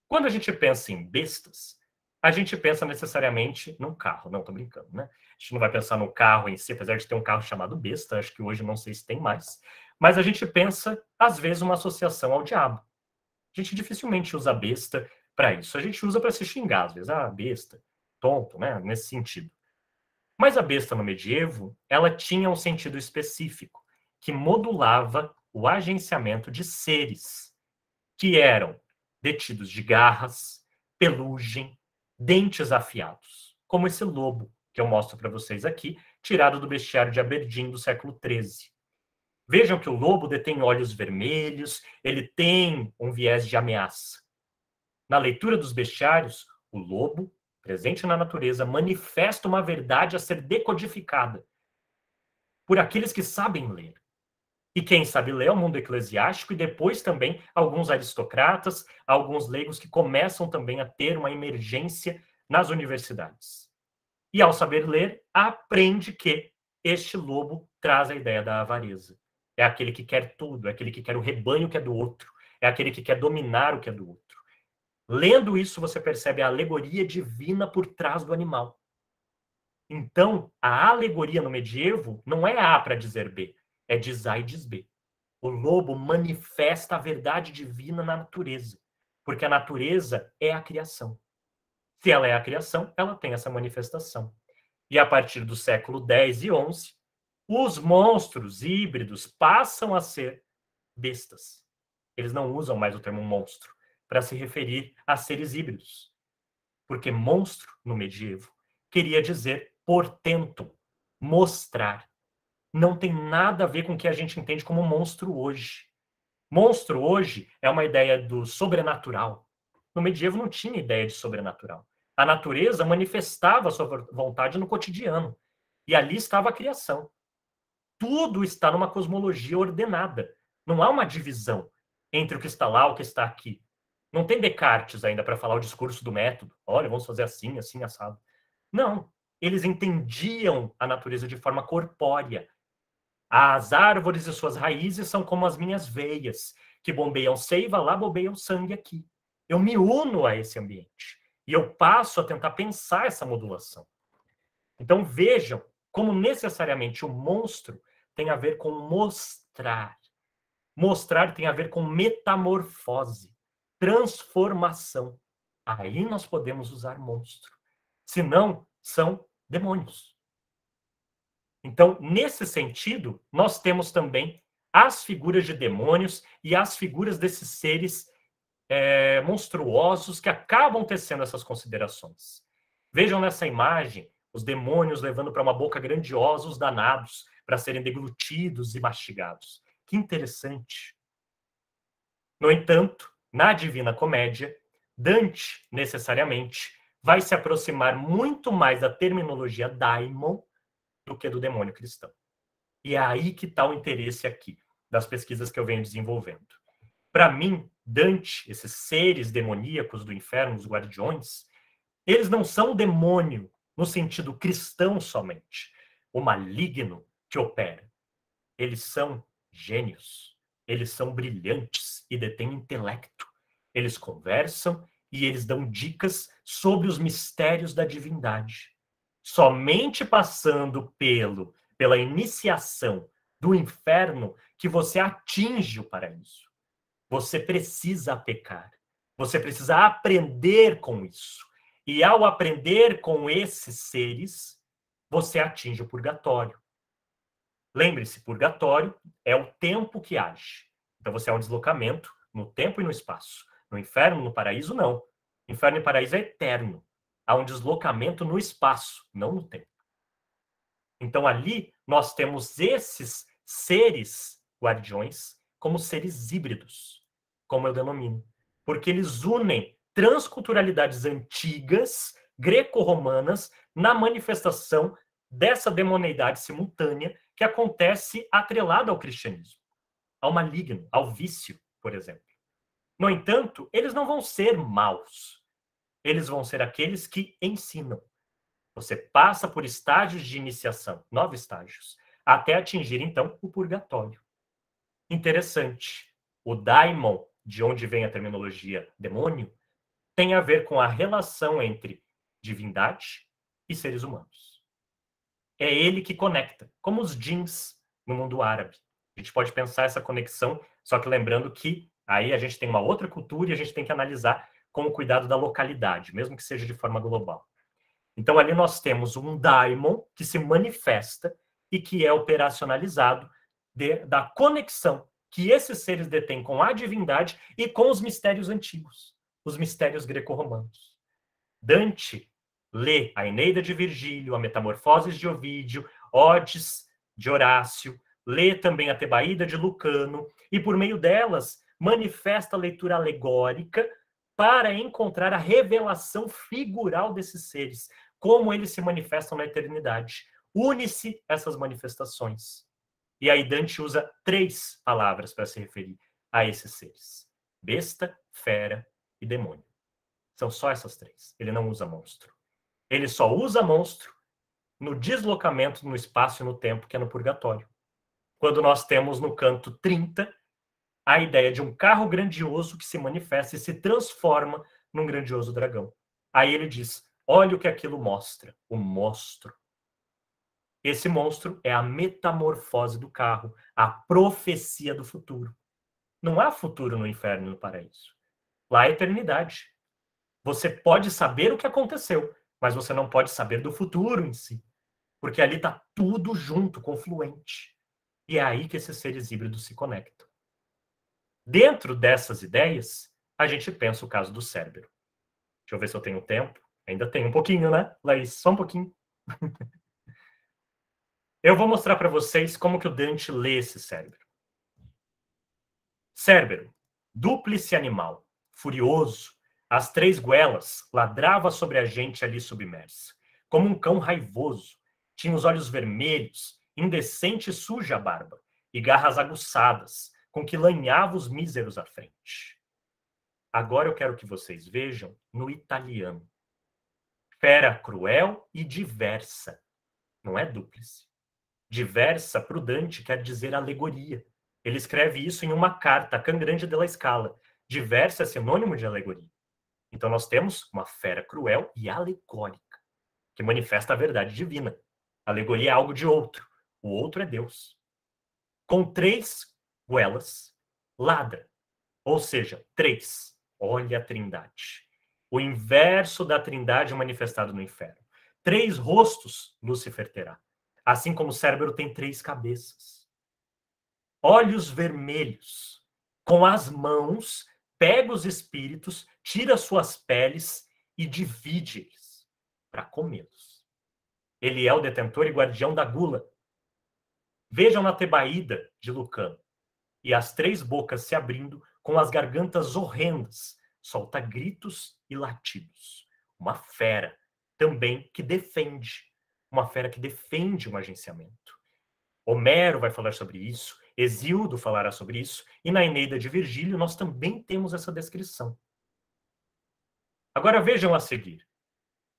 Quando a gente pensa em bestas, a gente pensa necessariamente num carro. Não, tô brincando, né? A gente não vai pensar no carro em si, apesar de ter um carro chamado besta, acho que hoje não sei se tem mais. Mas a gente pensa, às vezes, uma associação ao diabo. A gente dificilmente usa besta para isso. A gente usa para se xingar, às vezes. Besta, tonto, né? Nesse sentido. Mas a besta no medievo, ela tinha um sentido específico, que modulava o agenciamento de seres que eram detidos de garras, pelugem, dentes afiados, como esse lobo que eu mostro para vocês aqui, tirado do bestiário de Aberdeen do século XIII. Vejam que o lobo detém olhos vermelhos, ele tem um viés de ameaça. Na leitura dos bestiários, o lobo, presente na natureza, manifesta uma verdade a ser decodificada por aqueles que sabem ler. E quem sabe ler é o mundo eclesiástico e depois também alguns aristocratas, alguns leigos que começam também a ter uma emergência nas universidades. E ao saber ler, aprende que este lobo traz a ideia da avareza. É aquele que quer tudo, é aquele que quer o rebanho que é do outro, é aquele que quer dominar o que é do outro. Lendo isso, você percebe a alegoria divina por trás do animal. Então, a alegoria no medievo não é A para dizer B, é diz A e diz B. O lobo manifesta a verdade divina na natureza, porque a natureza é a criação. Se ela é a criação, ela tem essa manifestação. E a partir do século X e XI, os monstros híbridos passam a ser bestas. Eles não usam mais o termo monstro para se referir a seres híbridos. Porque monstro, no medievo, queria dizer portento, mostrar. não tem nada a ver com o que a gente entende como monstro hoje. Monstro hoje é uma ideia do sobrenatural. No medievo não tinha ideia de sobrenatural. A natureza manifestava a sua vontade no cotidiano. E ali estava a criação. Tudo está numa cosmologia ordenada. Não há uma divisão entre o que está lá e o que está aqui. Não tem Descartes ainda para falar o discurso do método. Olha, vamos fazer assim, assim, assado. Não. Eles entendiam a natureza de forma corpórea. As árvores e suas raízes são como as minhas veias, que bombeiam seiva lá, bombeiam sangue aqui. Eu me uno a esse ambiente. E eu passo a tentar pensar essa modulação. Então vejam como necessariamente o monstro tem a ver com mostrar. Mostrar tem a ver com metamorfose, transformação. Aí nós podemos usar monstro. Senão, são demônios. Então, nesse sentido, nós temos também as figuras de demônios e as figuras desses seres monstruosos que acabam tecendo essas considerações. Vejam nessa imagem os demônios levando para uma boca grandiosa os danados para serem deglutidos e mastigados. Que interessante. No entanto, na Divina Comédia, Dante, necessariamente, vai se aproximar muito mais da terminologia daimon do que do demônio cristão. E é aí que está o interesse aqui, das pesquisas que eu venho desenvolvendo. Para mim, Dante, esses seres demoníacos do inferno, os guardiões, eles não são demônio no sentido cristão somente, o maligno que opera. Eles são gênios, eles são brilhantes e detêm intelecto. Eles conversam e eles dão dicas sobre os mistérios da divindade. Somente passando pela iniciação do inferno que você atinge o paraíso. Você precisa pecar. Você precisa aprender com isso. E ao aprender com esses seres, você atinge o purgatório. Lembre-se, purgatório é o tempo que age. Então você é um deslocamento no tempo e no espaço. No inferno, no paraíso, não. Inferno e paraíso é eterno. Há um deslocamento no espaço, não no tempo. Então ali nós temos esses seres guardiões como seres híbridos, como eu denomino. Porque eles unem transculturalidades antigas, greco-romanas, na manifestação dessa demoneidade simultânea que acontece atrelada ao cristianismo, ao maligno, ao vício, por exemplo. No entanto, eles não vão ser maus. Eles vão ser aqueles que ensinam. Você passa por estágios de iniciação, 9 estágios, até atingir, então, o purgatório. Interessante. O daimon, de onde vem a terminologia demônio, tem a ver com a relação entre divindade e seres humanos. É ele que conecta, como os djinns no mundo árabe. A gente pode pensar essa conexão, só que lembrando que aí a gente tem uma outra cultura e a gente tem que analisar com o cuidado da localidade, mesmo que seja de forma global. Então ali nós temos um daimon que se manifesta e que é operacionalizado da conexão que esses seres detêm com a divindade e com os mistérios antigos, os mistérios greco-romanos. Dante lê a Eneida de Virgílio, a Metamorfoses de Ovídio, Odes de Horácio, lê também a Tebaída de Lucano, e por meio delas manifesta a leitura alegórica para encontrar a revelação figural desses seres, como eles se manifestam na eternidade. Une-se essas manifestações. E aí Dante usa 3 palavras para se referir a esses seres: besta, fera e demônio. São só essas 3. Ele não usa monstro. Ele só usa monstro no deslocamento no espaço e no tempo, que é no purgatório. Quando nós temos no canto 30 a ideia de um carro grandioso que se manifesta e se transforma num grandioso dragão. Aí ele diz: olha o que aquilo mostra, o monstro. Esse monstro é a metamorfose do carro, a profecia do futuro. Não há futuro no inferno e no paraíso. Lá é eternidade. Você pode saber o que aconteceu, mas você não pode saber do futuro em si. Porque ali está tudo junto, confluente. E é aí que esses seres híbridos se conectam. Dentro dessas ideias, a gente pensa o caso do Cérbero. Deixa eu ver se eu tenho tempo. Ainda tem um pouquinho, né, Laís? Só um pouquinho. Eu vou mostrar para vocês como que o Dante lê esse Cérbero. Cérbero, dúplice animal, furioso, as três goelas, ladrava sobre a gente ali submersa. Como um cão raivoso, tinha os olhos vermelhos, indecente e suja a barba, e garras aguçadas, com que lanhava os míseros à frente. Agora eu quero que vocês vejam no italiano. Fera cruel e diversa. Não é dúplice. Diversa, para o Dante, quer dizer alegoria. Ele escreve isso em uma carta, a Can Grande della Scala. Diversa é sinônimo de alegoria. Então nós temos uma fera cruel e alegórica, que manifesta a verdade divina. A alegoria é algo de outro. O outro é Deus. Com três goelas, ladra. Ou seja, três. Olha a trindade. O inverso da trindade manifestado no inferno. Três rostos Lúcifer terá. Assim como o Cérbero tem três cabeças. Olhos vermelhos. Com as mãos, pega os espíritos, tira suas peles e divide-eles para comê-los. Ele é o detentor e guardião da gula. Vejam na Tebaída de Lucano. E as três bocas se abrindo com as gargantas horrendas, solta gritos e latidos. Uma fera também que defende. Uma fera que defende um agenciamento. Homero vai falar sobre isso, Hesíodo falará sobre isso, e na Eneida de Virgílio nós também temos essa descrição. Agora vejam a seguir.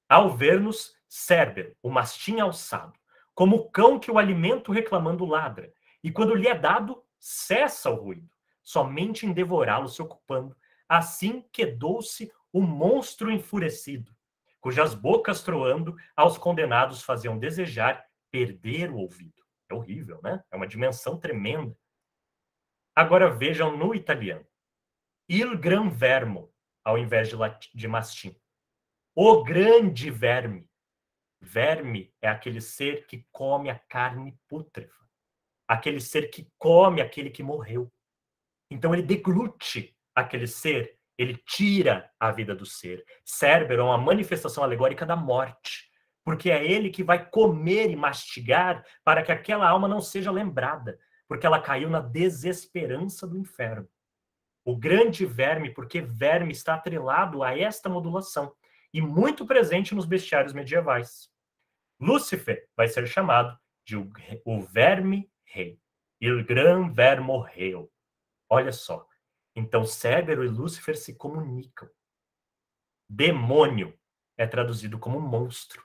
Ao ver-nos, Cérbero, o mastim alçado, como o cão que o alimento reclamando ladra, e quando lhe é dado, cessa o ruído, somente em devorá-lo se ocupando, assim quedou-se o monstro enfurecido, cujas bocas troando aos condenados faziam desejar perder o ouvido. É horrível, né? É uma dimensão tremenda. Agora vejam no italiano. Il gran vermo, ao invés de mastim. O grande verme. Verme é aquele ser que come a carne pútrida. Aquele ser que come aquele que morreu. Então ele deglute aquele ser, ele tira a vida do ser. Cérbero é uma manifestação alegórica da morte, porque é ele que vai comer e mastigar para que aquela alma não seja lembrada, porque ela caiu na desesperança do inferno. O grande verme, porque verme está atrelado a esta modulação e muito presente nos bestiários medievais. Lúcifer vai ser chamado de o verme rei. Il gran vermo reo. Olha só. Então, Cérbero e Lúcifer se comunicam. Demônio é traduzido como monstro.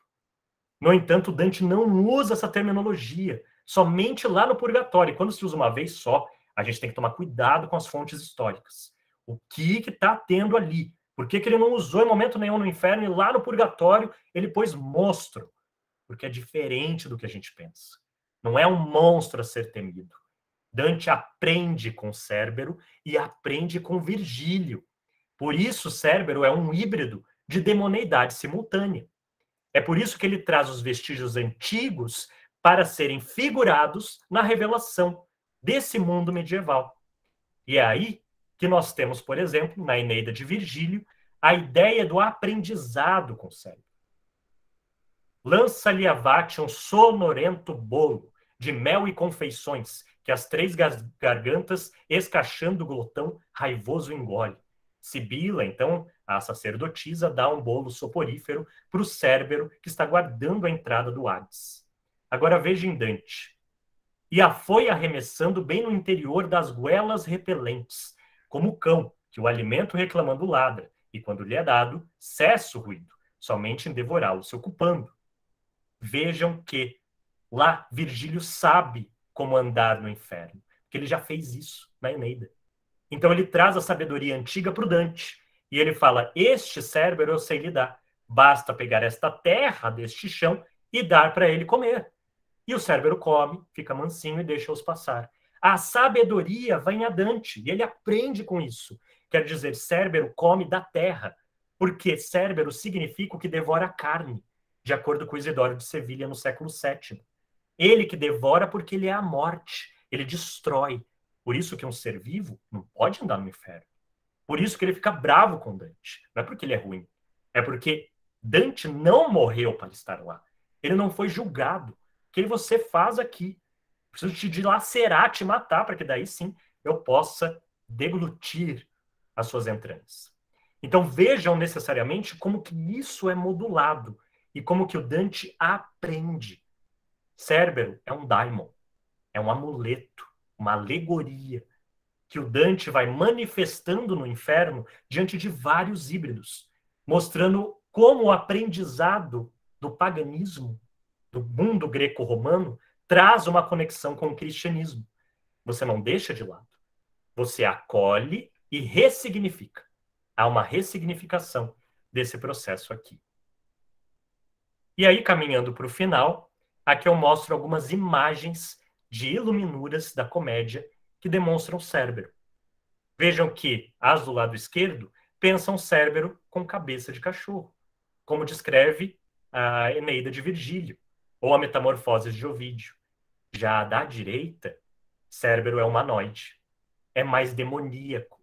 No entanto, Dante não usa essa terminologia. Somente lá no Purgatório. E quando se usa uma vez só, a gente tem que tomar cuidado com as fontes históricas. O que está tendo ali? Por que ele não usou em momento nenhum no inferno e lá no Purgatório ele pôs monstro? Porque é diferente do que a gente pensa. Não é um monstro a ser temido. Dante aprende com Cérbero e aprende com Virgílio. Por isso, Cérbero é um híbrido de demoneidade simultânea. É por isso que ele traz os vestígios antigos para serem figurados na revelação desse mundo medieval. E é aí que nós temos, por exemplo, na Eneida de Virgílio, a ideia do aprendizado com Cérbero. Lança-lhe a vate um sonorento bolo de mel e confeições, que as três gargantas, escachando o glotão, raivoso engole. Sibila, então, a sacerdotisa, dá um bolo soporífero para o Cérbero, que está guardando a entrada do Hades. Agora veja em Dante. E a foi arremessando bem no interior das goelas repelentes, como o cão, que o alimento reclamando ladra, e quando lhe é dado, cessa o ruído, somente em devorá-lo se ocupando. Vejam que lá Virgílio sabe como andar no inferno, porque ele já fez isso na Eneida. Então ele traz a sabedoria antiga para o Dante, e ele fala, este Cérbero eu sei lidar, basta pegar esta terra deste chão e dar para ele comer. E o Cérbero come, fica mansinho e deixa-os passar. A sabedoria vem a Dante, e ele aprende com isso. Quer dizer, Cérbero come da terra, porque Cérbero significa o que devora a carne, de acordo com Isidoro de Sevilha no século VII. Ele que devora porque ele é a morte, ele destrói. Por isso que um ser vivo não pode andar no inferno. Por isso que ele fica bravo com Dante. Não é porque ele é ruim, é porque Dante não morreu para estar lá. Ele não foi julgado. que você faz aqui. Preciso te dilacerar, te matar, para que daí sim eu possa deglutir as suas entranhas. Então vejam necessariamente como que isso é modulado e como que o Dante aprende. Cérbero é um daimon, é um amuleto, uma alegoria que o Dante vai manifestando no inferno diante de vários híbridos, mostrando como o aprendizado do paganismo, do mundo greco-romano, traz uma conexão com o cristianismo. Você não deixa de lado. Você acolhe e ressignifica. Há uma ressignificação desse processo aqui. E aí, caminhando para o final, aqui eu mostro algumas imagens de iluminuras da comédia que demonstram Cérbero. Vejam que as do lado esquerdo pensam Cérbero com cabeça de cachorro, como descreve a Eneida de Virgílio, ou a Metamorfose de Ovídio. Já a da direita, Cérbero é humanoide, é mais demoníaco,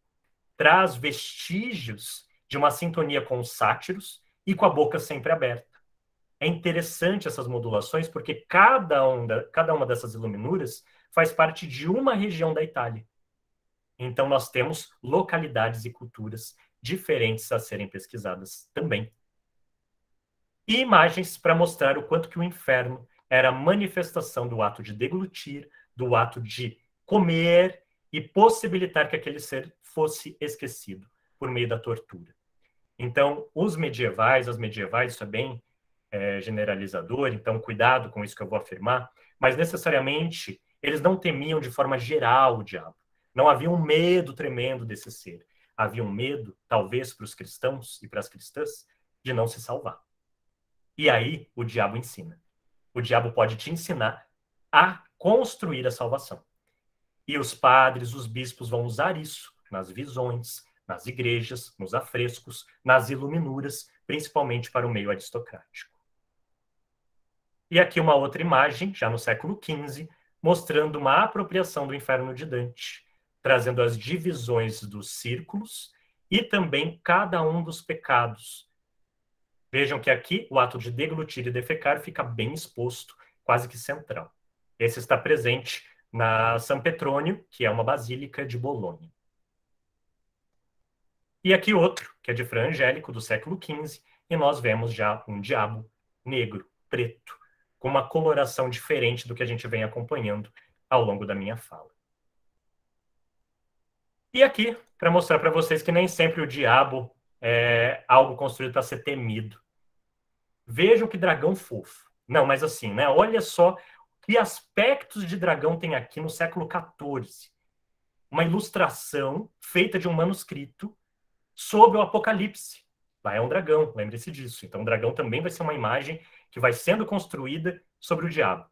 traz vestígios de uma sintonia com os sátiros e com a boca sempre aberta. É interessante essas modulações porque cada uma dessas iluminuras faz parte de uma região da Itália. Então nós temos localidades e culturas diferentes a serem pesquisadas também. E imagens para mostrar o quanto que o inferno era a manifestação do ato de deglutir, do ato de comer e possibilitar que aquele ser fosse esquecido por meio da tortura. Então, as medievais, isso é bem generalizador, então cuidado com isso que eu vou afirmar, mas necessariamente eles não temiam de forma geral o diabo. Não havia um medo tremendo desse ser. Havia um medo, talvez para os cristãos e para as cristãs, de não se salvar. E aí o diabo ensina. O diabo pode te ensinar a construir a salvação. E os padres, os bispos vão usar isso nas visões, nas igrejas, nos afrescos, nas iluminuras, principalmente para o meio aristocrático. E aqui uma outra imagem, já no século XV, mostrando uma apropriação do inferno de Dante, trazendo as divisões dos círculos e também cada um dos pecados. Vejam que aqui o ato de deglutir e defecar fica bem exposto, quase que central. Esse está presente na São Petrônio, que é uma basílica de Bolonha. E aqui outro, que é de Fra Angélico, do século XV, e nós vemos já um diabo negro, preto, com uma coloração diferente do que a gente vem acompanhando ao longo da minha fala. E aqui, para mostrar para vocês que nem sempre o diabo é algo construído para ser temido. Vejam que dragão fofo. Não, mas assim, né? Olha só que aspectos de dragão tem aqui no século XIV. Uma ilustração feita de um manuscrito sobre o Apocalipse. Lá é um dragão, lembre-se disso. Então o dragão também vai ser uma imagem que vai sendo construída sobre o diabo.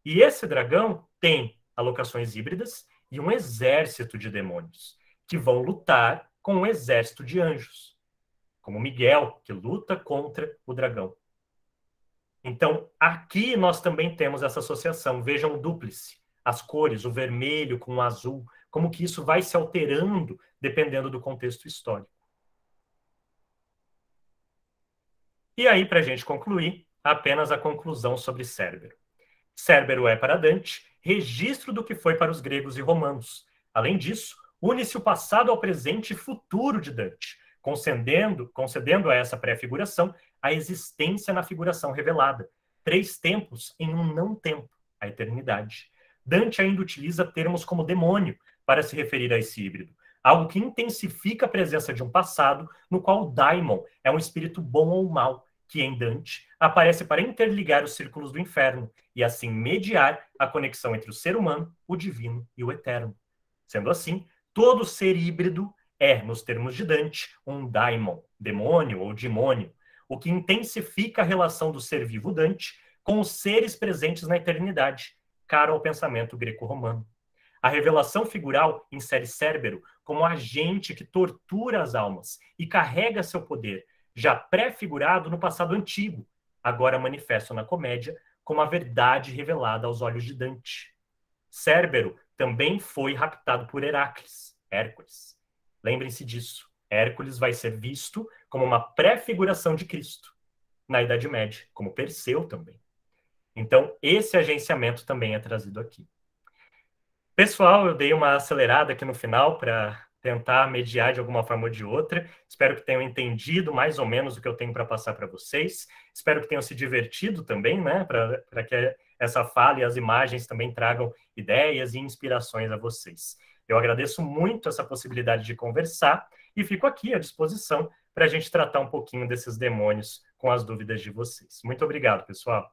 E esse dragão tem alocações híbridas e um exército de demônios que vão lutar com um exército de anjos, como Miguel, que luta contra o dragão. Então, aqui nós também temos essa associação. Vejam o dúplice, as cores, o vermelho com o azul, como que isso vai se alterando dependendo do contexto histórico. E aí, para a gente concluir, apenas a conclusão sobre Cérbero. Cérbero é para Dante registro do que foi para os gregos e romanos. Além disso, une-se o passado ao presente e futuro de Dante, concedendo a essa pré-figuração a existência na figuração revelada. 3 tempos em um não-tempo, a eternidade. Dante ainda utiliza termos como demônio para se referir a esse híbrido, algo que intensifica a presença de um passado no qual o daimon é um espírito bom ou mau, que em Dante aparece para interligar os círculos do inferno e assim mediar a conexão entre o ser humano, o divino e o eterno. Sendo assim, todo ser híbrido é, nos termos de Dante, um daimon, demônio ou dimônio, o que intensifica a relação do ser vivo Dante com os seres presentes na eternidade, caro ao pensamento greco-romano. A revelação figural insere Cérbero como agente que tortura as almas e carrega seu poder, já pré-figurado no passado antigo, agora manifesto na comédia como a verdade revelada aos olhos de Dante. Cérbero também foi raptado por Heracles, Hércules. Lembrem-se disso. Hércules vai ser visto como uma pré-figuração de Cristo. Na Idade Média, como Perseu também. Então, esse agenciamento também é trazido aqui. Pessoal, eu dei uma acelerada aqui no final para tentar mediar de alguma forma ou de outra. Espero que tenham entendido mais ou menos o que eu tenho para passar para vocês. Espero que tenham se divertido também, né? Para que essa fala e as imagens também tragam ideias e inspirações a vocês. Eu agradeço muito essa possibilidade de conversar e fico aqui à disposição para a gente tratar um pouquinho desses demônios com as dúvidas de vocês. Muito obrigado, pessoal.